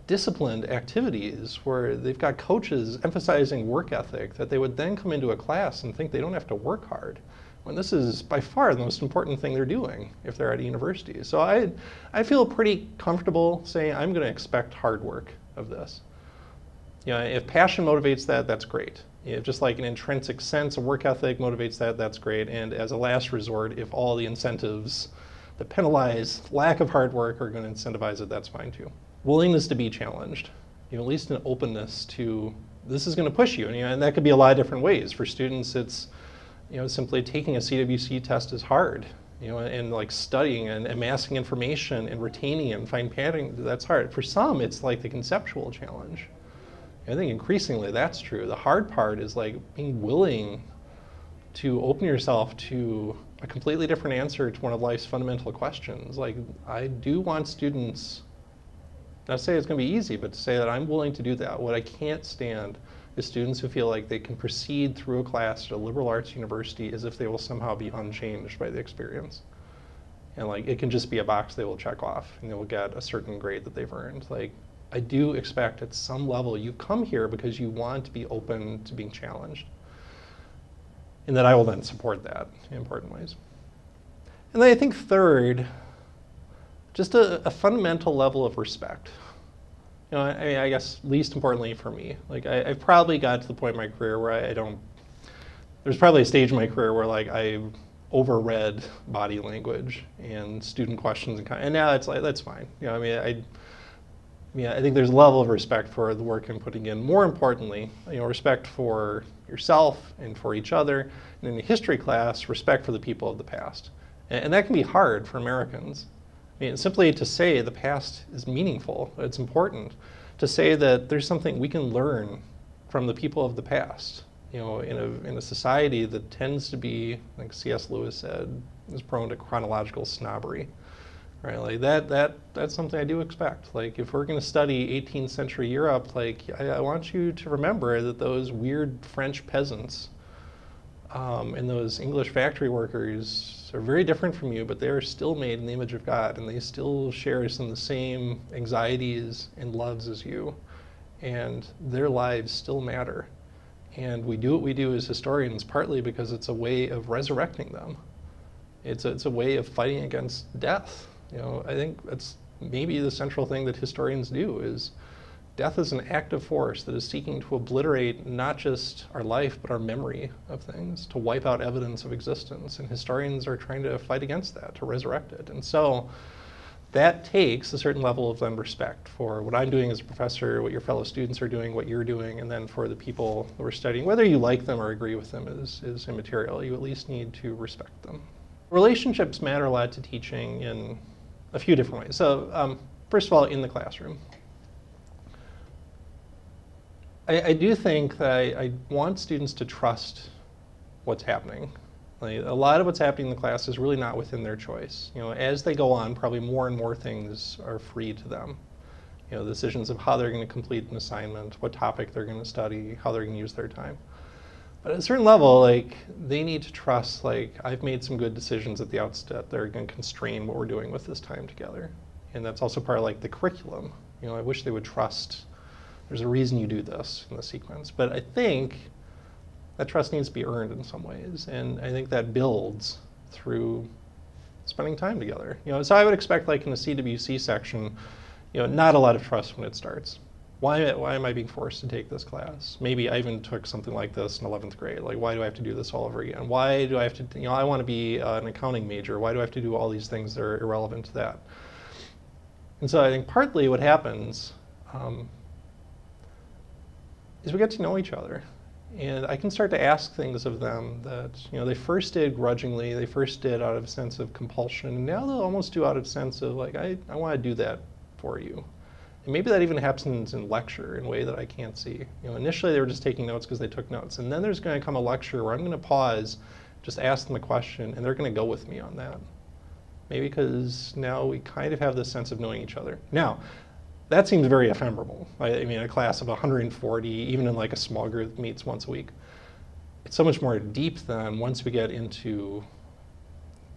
disciplined activities, where they've got coaches emphasizing work ethic, that they would then come into a class and think they don't have to work hard, when this is by far the most important thing they're doing if they're at a university. So I feel pretty comfortable saying I'm going to expect hard work of this. You know, if passion motivates that, that's great. If just like an intrinsic sense of work ethic motivates that, that's great. And as a last resort, if all the incentives that penalize lack of hard work are going to incentivize it, that's fine too. Willingness to be challenged, you know, at least an openness to this is going to push you, and that could be a lot of different ways. For students, it's, you know, simply taking a CWC test is hard, you know, and like studying and amassing information and retaining and fine pattern, that's hard. For some, it's like the conceptual challenge. I think increasingly that's true. The hard part is like being willing to open yourself to a completely different answer to one of life's fundamental questions. Like, I do want students, not to say it's going to be easy, but to say that I'm willing to do that. What I can't stand is students who feel like they can proceed through a class at a liberal arts university as if they will somehow be unchanged by the experience. And like, it can just be a box they will check off and they will get a certain grade that they've earned. Like, I do expect at some level you come here because you want to be open to being challenged. And that I will then support that in important ways. And then I think third, just a fundamental level of respect. You know, I mean, I guess least importantly for me, like I've probably got to the point in my career where I don't, there's probably a stage in my career where like I overread body language and student questions and now it's like, that's fine. You know, I mean, I think there's a level of respect for the work I'm putting in. More importantly, you know, respect for yourself and for each other. And in the history class, respect for the people of the past. And that can be hard for Americans. I mean, simply to say the past is meaningful, it's important. To say that there's something we can learn from the people of the past. You know, in a society that tends to be, like C.S. Lewis said, is prone to chronological snobbery. Right, like that's something I do expect. Like, if we're going to study 18th century Europe, like I want you to remember that those weird French peasants and those English factory workers are very different from you, but they are still made in the image of God, and they still share some of the same anxieties and loves as you, and their lives still matter. And we do what we do as historians partly because it's a way of resurrecting them. It's a way of fighting against death. You know, I think that's maybe the central thing that historians do is death is an active force that is seeking to obliterate not just our life, but our memory of things, to wipe out evidence of existence. And historians are trying to fight against that, to resurrect it. And so that takes a certain level of then respect for what I'm doing as a professor, what your fellow students are doing, what you're doing, and then for the people that we're studying. Whether you like them or agree with them is immaterial. You at least need to respect them. Relationships matter a lot to teaching in a few different ways. So first of all, in the classroom. I do think that I want students to trust what's happening. Like, a lot of what's happening in the class is really not within their choice. You know, as they go on, probably more and more things are free to them. You know, decisions of how they're going to complete an assignment, what topic they're going to study, how they're going to use their time. But at a certain level, like, they need to trust, like, I've made some good decisions at the outset that are going to constrain what we're doing with this time together. And that's also part of, like, the curriculum. You know, I wish they would trust there's a reason you do this in the sequence. But I think that trust needs to be earned in some ways. And I think that builds through spending time together. You know, so I would expect, like, in the CWC section, you know, not a lot of trust when it starts. Why am I being forced to take this class? Maybe I even took something like this in 11th grade. Like, why do I have to do this all over again? Why do I have to, you know, I want to be an accounting major. Why do I have to do all these things that are irrelevant to that? And so I think partly what happens is we get to know each other. And I can start to ask things of them that, you know, they first did grudgingly, they first did out of a sense of compulsion, and now they'll almost do out of sense of, like, I want to do that for you. And maybe that even happens in lecture in a way that I can't see. You know, initially they were just taking notes because they took notes. And then there's going to come a lecture where I'm going to pause, just ask them a question, and they're going to go with me on that. Maybe because now we kind of have this sense of knowing each other. Now, that seems very ephemeral. I mean, a class of 140, even in like a small group, meets once a week. It's so much more deep than once we get into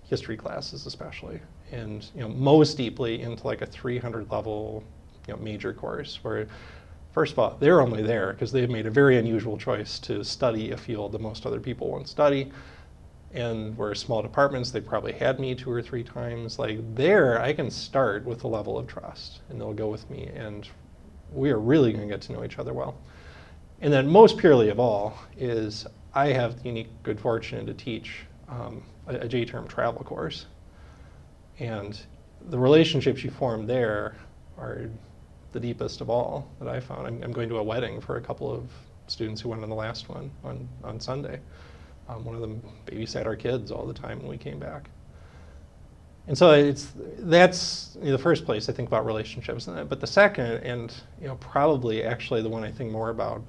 history classes, especially, and most deeply into like a 300 level major course, where first of all they're only there because they've made a very unusual choice to study a field that most other people won't study. And we're small departments, they probably had me 2 or 3 times. Like there, I can start with a level of trust, and they'll go with me, and we are really going to get to know each other well. And then most purely of all is I have the unique good fortune to teach a J-term travel course. And the relationships you form there are the deepest of all that I found. I'm going to a wedding for a couple of students who went on the last one on Sunday. One of them babysat our kids all the time when we came back. And so that's the first place I think about relationships. But the second, and probably actually the one I think more about,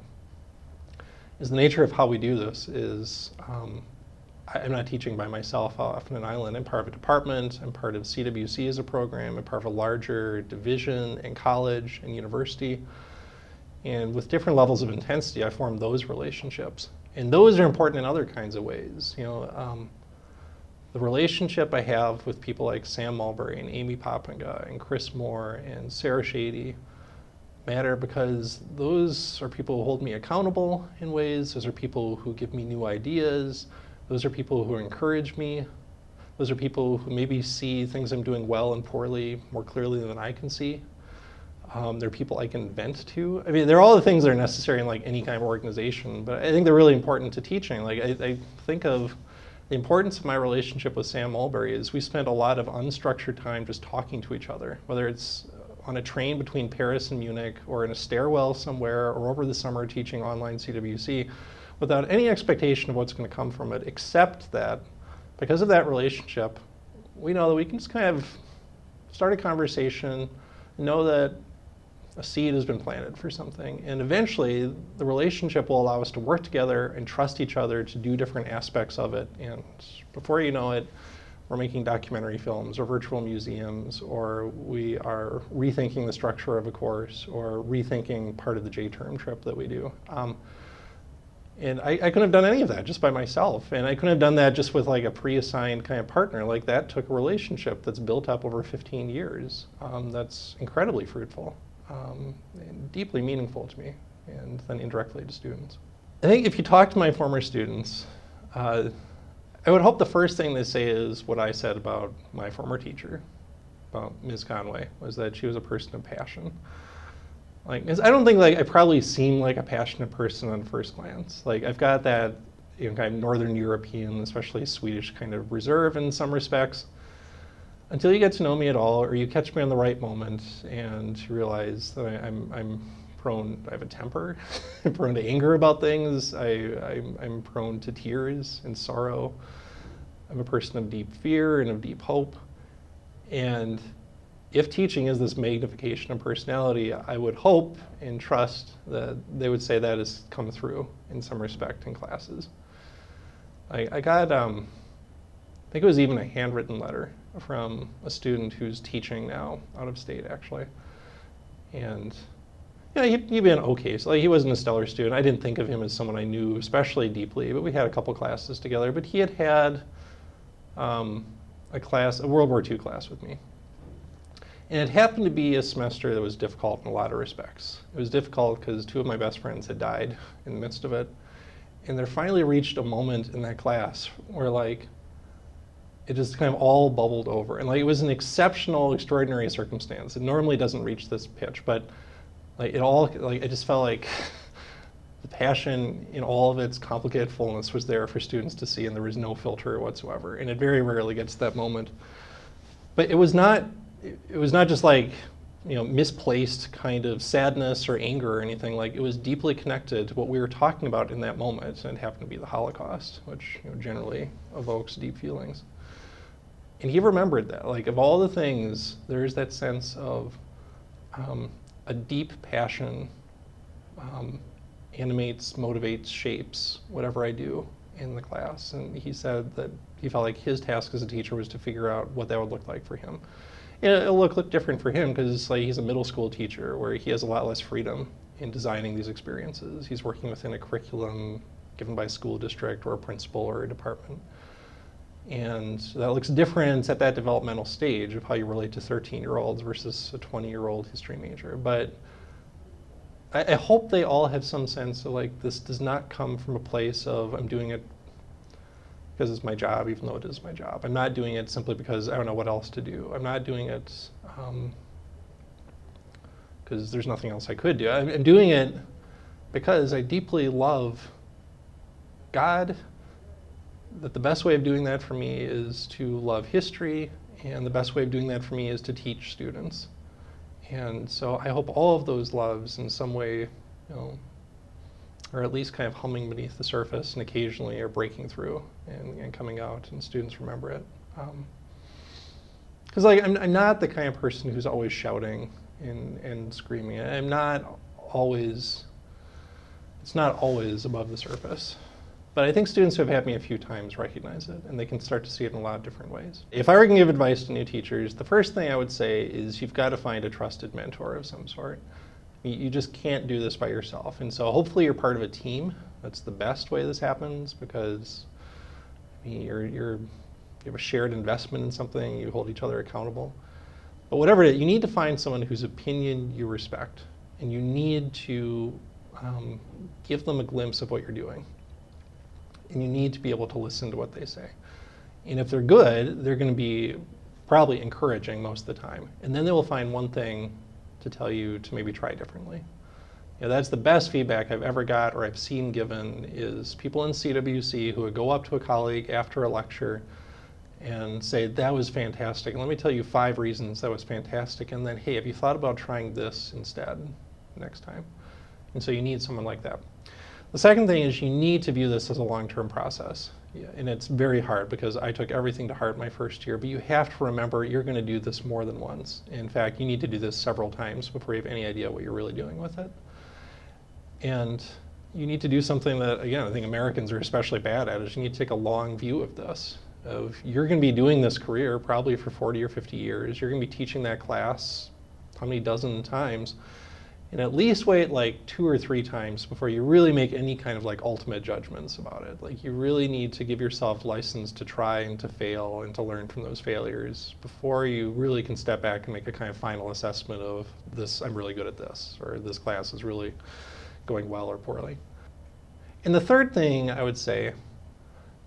is the nature of how we do this is, I'm not teaching by myself off in an island. I'm part of a department, I'm part of CWC as a program, I'm part of a larger division in college and university. And with different levels of intensity, I form those relationships. And those are important in other kinds of ways. The relationship I have with people like Sam Mulberry and Amy Poppinga and Chris Moore and Sarah Shady matter because those are people who hold me accountable in ways. Those are people who give me new ideas. Those are people who encourage me. Those are people who maybe see things I'm doing well and poorly more clearly than I can see. They're people I can vent to. I mean, they're all the things that are necessary in like any kind of organization, but I think they're really important to teaching. Like I think of the importance of my relationship with Sam Mulberry is we spent a lot of unstructured time just talking to each other, whether it's on a train between Paris and Munich or in a stairwell somewhere or over the summer teaching online CWC without any expectation of what's going to come from it, except that because of that relationship, we know that we can just kind of start a conversation, know that a seed has been planted for something, and eventually the relationship will allow us to work together and trust each other to do different aspects of it, and before you know it, we're making documentary films or virtual museums, or we are rethinking the structure of a course, or rethinking part of the J-term trip that we do. And I couldn't have done any of that just by myself, and I couldn't have done that just with like a pre-assigned kind of partner. Like that took a relationship that's built up over 15 years that's incredibly fruitful and deeply meaningful to me, and then indirectly to students. I think if you talk to my former students, I would hope the first thing they say is what I said about my former teacher, about Ms. Conway, was that she was a person of passion. Like, I don't think like I probably seem like a passionate person on first glance. Like I've got that kind of Northern European, especially Swedish kind of reserve in some respects. Until you get to know me at all, or you catch me on the right moment and realize that I'm prone, I have a temper, I'm prone to anger about things, I'm prone to tears and sorrow. I'm a person of deep fear and of deep hope. And if teaching is this magnification of personality, I would hope and trust that they would say that has come through in some respect in classes. I got, I think it was even a handwritten letter from a student who's teaching now out of state, actually. And he'd been okay. So like, he wasn't a stellar student. I didn't think of him as someone I knew especially deeply, but we had a couple classes together. But he had a World War II class with me. And it happened to be a semester that was difficult in a lot of respects. It was difficult because 2 of my best friends had died in the midst of it. And there finally reached a moment in that class where like, it just kind of all bubbled over. And like, it was an exceptional, extraordinary circumstance. It normally doesn't reach this pitch, but like it just felt like the passion in all of its complicated fullness was there for students to see, and there was no filter whatsoever. And it very rarely gets to that moment. But it was not just like, misplaced kind of sadness or anger or anything. Like, it was deeply connected to what we were talking about in that moment, and it happened to be the Holocaust, which generally evokes deep feelings. And he remembered that. Like, of all the things, there's that sense of a deep passion animates, motivates, shapes whatever I do in the class. And he said that he felt like his task as a teacher was to figure out what that would look like for him. It'll look different for him because like he's a middle school teacher where he has a lot less freedom in designing these experiences. He's working within a curriculum given by a school district or a principal or a department. And that looks different at that developmental stage of how you relate to 13-year-olds versus a 20-year-old history major. But I hope they all have some sense of like, this does not come from a place of I'm doing it because it's my job, even though it is my job. I'm not doing it simply because I don't know what else to do. I'm not doing it because there's nothing else I could do. I'm doing it because I deeply love God, that the best way of doing that for me is to love history, and the best way of doing that for me is to teach students. And so I hope all of those loves in some way, you know, are at least kind of humming beneath the surface and occasionally are breaking through and coming out, and students remember it. Because like I'm not the kind of person who's always shouting and screaming. I'm not always, it's not always above the surface. But I think students who have had me a few times recognize it, and they can start to see it in a lot of different ways. If I were going to give advice to new teachers, the first thing I would say is you've got to find a trusted mentor of some sort. You just can't do this by yourself. And so hopefully you're part of a team. That's the best way this happens, because I mean, you have a shared investment in something, you hold each other accountable. But whatever it is, you need to find someone whose opinion you respect, and you need to give them a glimpse of what you're doing. And you need to be able to listen to what they say. And if they're good, they're going to be probably encouraging most of the time. And then they will find one thing to tell you to maybe try differently. You know, that's the best feedback I've ever got or I've seen given, is people in CWC who would go up to a colleague after a lecture and say, that was fantastic. And let me tell you 5 reasons that was fantastic. And then, hey, have you thought about trying this instead next time? And so you need someone like that. The second thing is you need to view this as a long-term process. Yeah, and it's very hard because I took everything to heart my first year, but you have to remember you're going to do this more than once. In fact, you need to do this several times before you have any idea what you're really doing with it. And you need to do something that, again, I think Americans are especially bad at, is you need to take a long view of this. Of you're going to be doing this career probably for 40 or 50 years. You're going to be teaching that class how many dozen times. And at least wait like 2 or 3 times before you really make any kind of like ultimate judgments about it. Like you really need to give yourself license to try and to fail and to learn from those failures before you really can step back and make a kind of final assessment of this, I'm really good at this, or this class is really going well or poorly. And the third thing I would say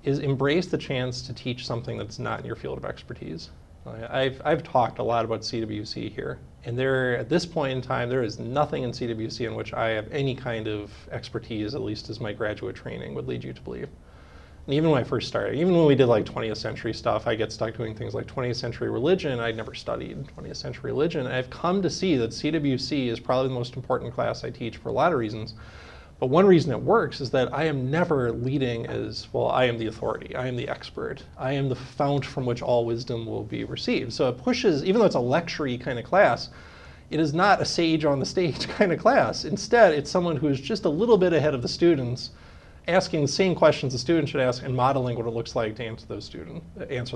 is embrace the chance to teach something that's not in your field of expertise. I've talked a lot about CWC here, and at this point in time, there is nothing in CWC in which I have any kind of expertise, at least as my graduate training would lead you to believe. And even when I first started, even when we did like 20th century stuff, I get stuck doing things like 20th century religion. I'd never studied 20th century religion. And I've come to see that CWC is probably the most important class I teach for a lot of reasons. But one reason it works is that I am never leading as, well, I am the authority, I am the expert, I am the fount from which all wisdom will be received. So it pushes, even though it's a lecture-y kind of class, it is not a sage on the stage kind of class. Instead, it's someone who is just a little bit ahead of the students, asking the same questions the students should ask and modeling what it looks like to answer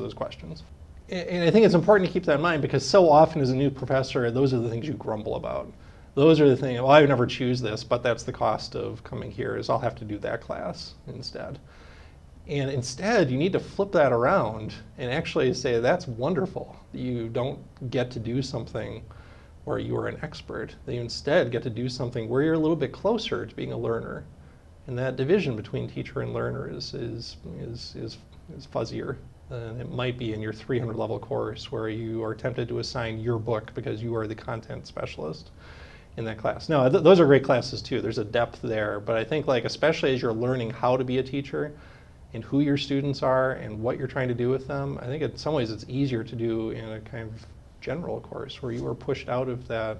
those questions. And I think it's important to keep that in mind, because so often as a new professor, those are the things you grumble about. Those are the things, well, I would never choose this, but that's the cost of coming here, is I'll have to do that class instead. And instead, you need to flip that around and actually say, that's wonderful. You don't get to do something where you are an expert. That you instead get to do something where you're a little bit closer to being a learner. And that division between teacher and learner is fuzzier than it might be in your 300 level course, where you are tempted to assign your book because you are the content specialist in that class. No, those are great classes too. There's a depth there, but I think like especially as you're learning how to be a teacher and who your students are and what you're trying to do with them, I think in some ways it's easier to do in a kind of general course where you are pushed out of that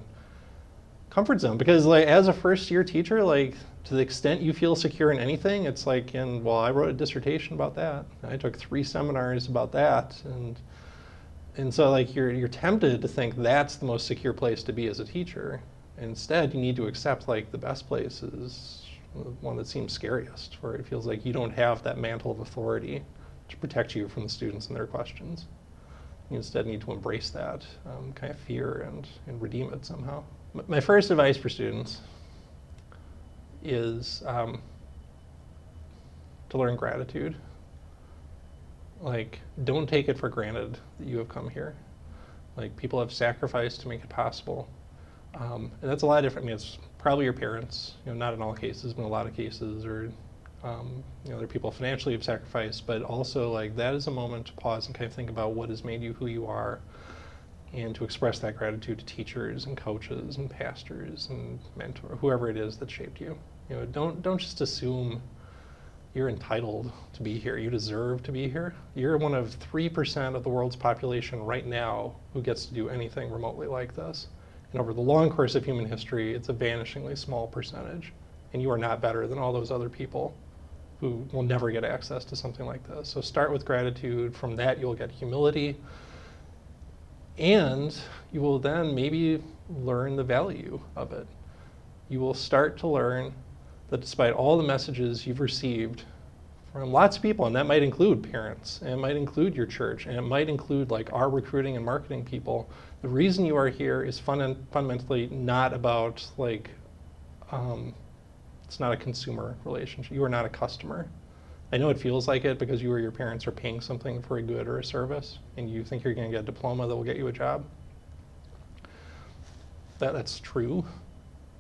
comfort zone. Because like as a first year teacher, like to the extent you feel secure in anything, it's like well, I wrote a dissertation about that. I took 3 seminars about that, and so like you're tempted to think that's the most secure place to be as a teacher. Instead, you need to accept like the best place is the one that seems scariest, where it feels like you don't have that mantle of authority to protect you from the students and their questions. You instead need to embrace that kind of fear and redeem it somehow. My first advice for students is to learn gratitude. Like, don't take it for granted that you have come here. Like, people have sacrificed to make it possible. And that's a lot of different, I mean, it's probably your parents, not in all cases, but in a lot of cases, or there are people financially have sacrificed, but also like that is a moment to pause and kind of think about what has made you who you are, and to express that gratitude to teachers and coaches and pastors and mentor, whoever it is that shaped you. Don't just assume you're entitled to be here. You deserve to be here. You're one of 3% of the world's population right now who gets to do anything remotely like this. And over the long course of human history, it's a vanishingly small percentage. And you are not better than all those other people who will never get access to something like this. So start with gratitude. From that, you'll get humility. And you will then maybe learn the value of it. You will start to learn that despite all the messages you've received from lots of people, and that might include parents, and it might include your church, and it might include like our recruiting and marketing people, the reason you are here is fundamentally not about like, it's not a consumer relationship. You are not a customer. I know it feels like it because you or your parents are paying something for a good or a service, and you think you're going to get a diploma that will get you a job. That's true.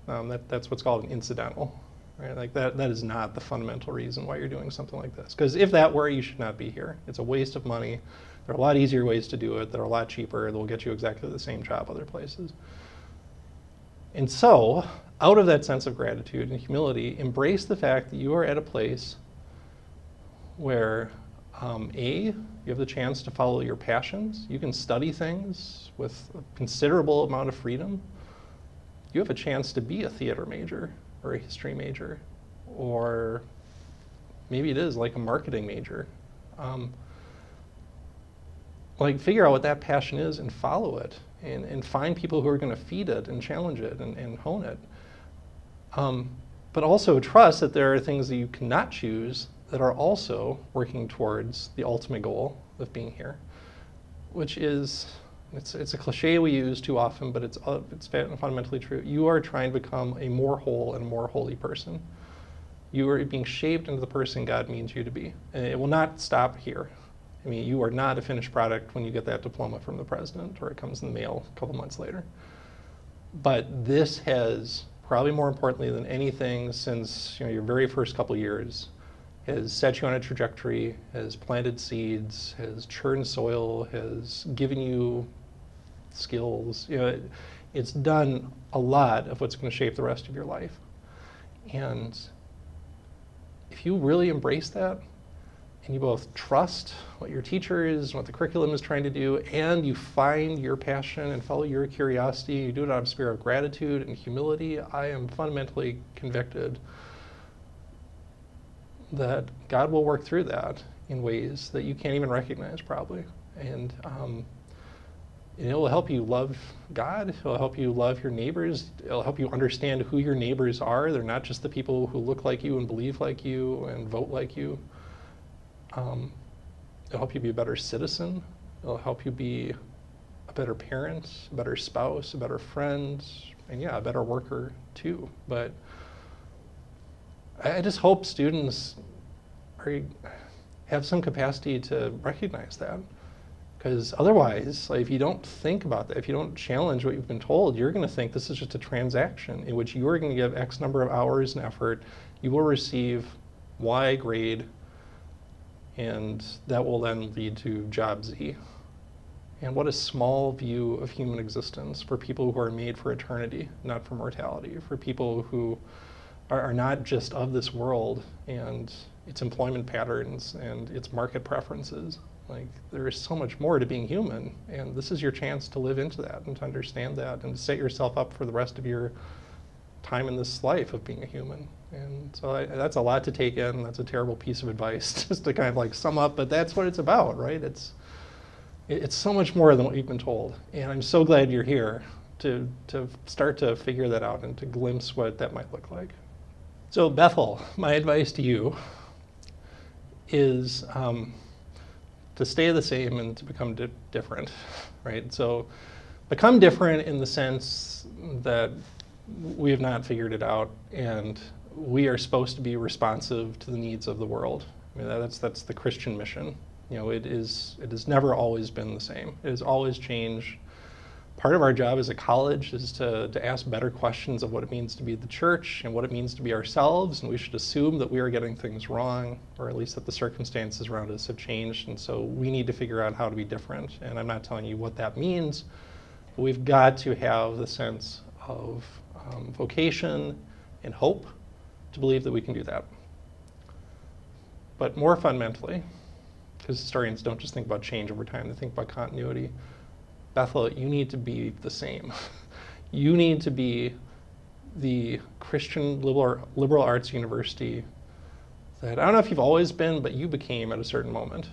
That's what's called an incidental. Right? Like that is not the fundamental reason why you're doing something like this. Because if that were, you should not be here. It's a waste of money. There are a lot easier ways to do it that are a lot cheaper that will get you exactly the same job other places. And so, out of that sense of gratitude and humility, embrace the fact that you are at a place where you have the chance to follow your passions. You can study things with a considerable amount of freedom. You have a chance to be a theater major or a history major, or maybe it is like a marketing major. Like figure out what that passion is and follow it, and find people who are going to feed it and challenge it and hone it. But also trust that there are things that you cannot choose that are also working towards the ultimate goal of being here, which is, it's a cliche we use too often, but it's fundamentally true. You are trying to become a more whole and more holy person. You are being shaped into the person God means you to be. And it will not stop here. I mean, you are not a finished product when you get that diploma from the president or it comes in the mail a couple months later. But this has, probably more importantly than anything since your very first couple years, has set you on a trajectory, has planted seeds, has churned soil, has given you skills. It's done a lot of what's going to shape the rest of your life. And if you really embrace that, and you both trust what your teacher is, what the curriculum is trying to do, and you find your passion and follow your curiosity, you do it out of a spirit of gratitude and humility, I am fundamentally convicted that God will work through that in ways that you can't even recognize probably. And it will help you love God, it will help you love your neighbors, it will help you understand who your neighbors are. They're not just the people who look like you and believe like you and vote like you. It'll help you be a better citizen. It'll help you be a better parent, a better spouse, a better friend, and yeah, a better worker too. But I just hope students have some capacity to recognize that. Because otherwise, if you don't think about that, if you don't challenge what you've been told, you're going to think this is just a transaction in which you are going to give X number of hours and effort, you will receive Y grade, and that will then lead to job Z. And what a small view of human existence for people who are made for eternity, not for mortality, for people who are not just of this world and its employment patterns and its market preferences. Like, there is so much more to being human, and this is your chance to live into that and to understand that and to set yourself up for the rest of your time in this life of being a human. And so that's a lot to take in. That's a terrible piece of advice just to kind of like sum up, but that's what it's about, right? It's so much more than what you've been told. And I'm so glad you're here to start to figure that out and to glimpse what that might look like. So Bethel, my advice to you is to stay the same and to become different, right? So become different in the sense that we have not figured it out, and we are supposed to be responsive to the needs of the world. I mean, that's the Christian mission. You know, it has never always been the same. It has always changed. Part of our job as a college is to ask better questions of what it means to be the church and what it means to be ourselves, and we should assume that we are getting things wrong, or at least that the circumstances around us have changed, and so we need to figure out how to be different. And I'm not telling you what that means, but we've got to have the sense of vocation and hope to believe that we can do that. But more fundamentally, because historians don't just think about change over time, they think about continuity. Bethel, you need to be the same. You need to be the Christian liberal arts university that, I don't know if you've always been, but you became at a certain moment.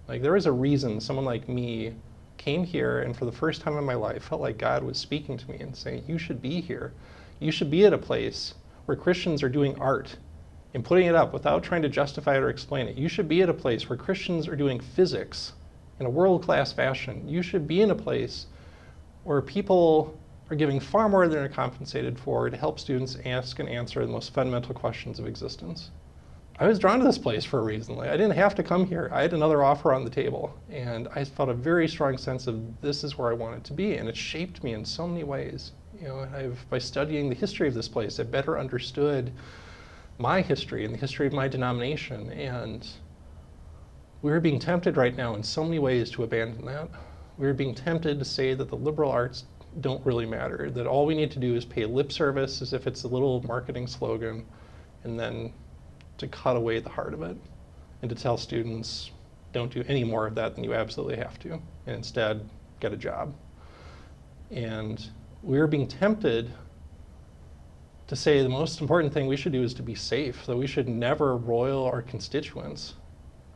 Like, there was a reason someone like me came here and for the first time in my life felt like God was speaking to me and saying, you should be here. You should be at a place where Christians are doing art and putting it up without trying to justify it or explain it. You should be at a place where Christians are doing physics in a world-class fashion. You should be in a place where people are giving far more than they're compensated for to help students ask and answer the most fundamental questions of existence. I was drawn to this place for a reason. Like, I didn't have to come here. I had another offer on the table, and I felt a very strong sense of this is where I wanted to be, and it shaped me in so many ways. You know, by studying the history of this place, I better understood my history and the history of my denomination, and we're being tempted right now in so many ways to abandon that. We're being tempted to say that the liberal arts don't really matter, that all we need to do is pay lip service as if it's a little marketing slogan, and then to cut away the heart of it, and to tell students, don't do any more of that than you absolutely have to, and instead get a job. And we're being tempted to say the most important thing we should do is to be safe, that we should never roil our constituents.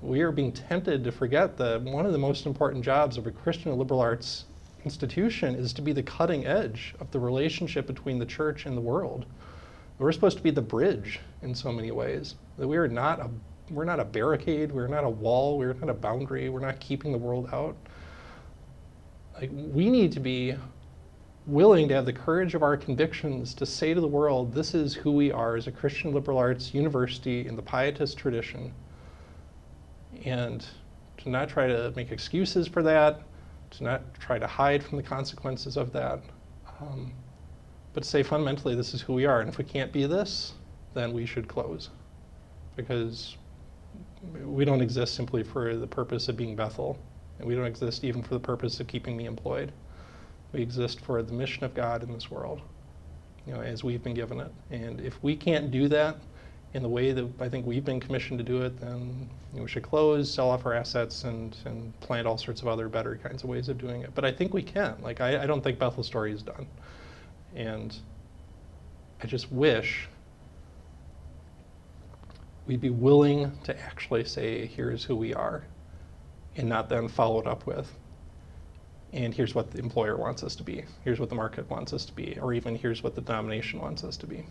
We are being tempted to forget that one of the most important jobs of a Christian liberal arts institution is to be the cutting edge of the relationship between the church and the world. We're supposed to be the bridge in so many ways. That we're not a barricade, we're not a wall, we're not a boundary, we're not keeping the world out. Like, we need to be willing to have the courage of our convictions to say to the world, this is who we are as a Christian liberal arts university in the pietist tradition. And to not try to make excuses for that, to not try to hide from the consequences of that, but to say fundamentally this is who we are, and if we can't be this, then we should close. Because we don't exist simply for the purpose of being Bethel, and we don't exist even for the purpose of keeping me employed. We exist for the mission of God in this world, you know, as we've been given it. And if we can't do that in the way that I think we've been commissioned to do it, then we should close, sell off our assets, and plant all sorts of other better kinds of ways of doing it. But I think we can. Like, I don't think Bethel's story is done. And I just wish we'd be willing to actually say, here's who we are, and not then follow it up with, and here's what the employer wants us to be, here's what the market wants us to be, or even here's what the denomination wants us to be.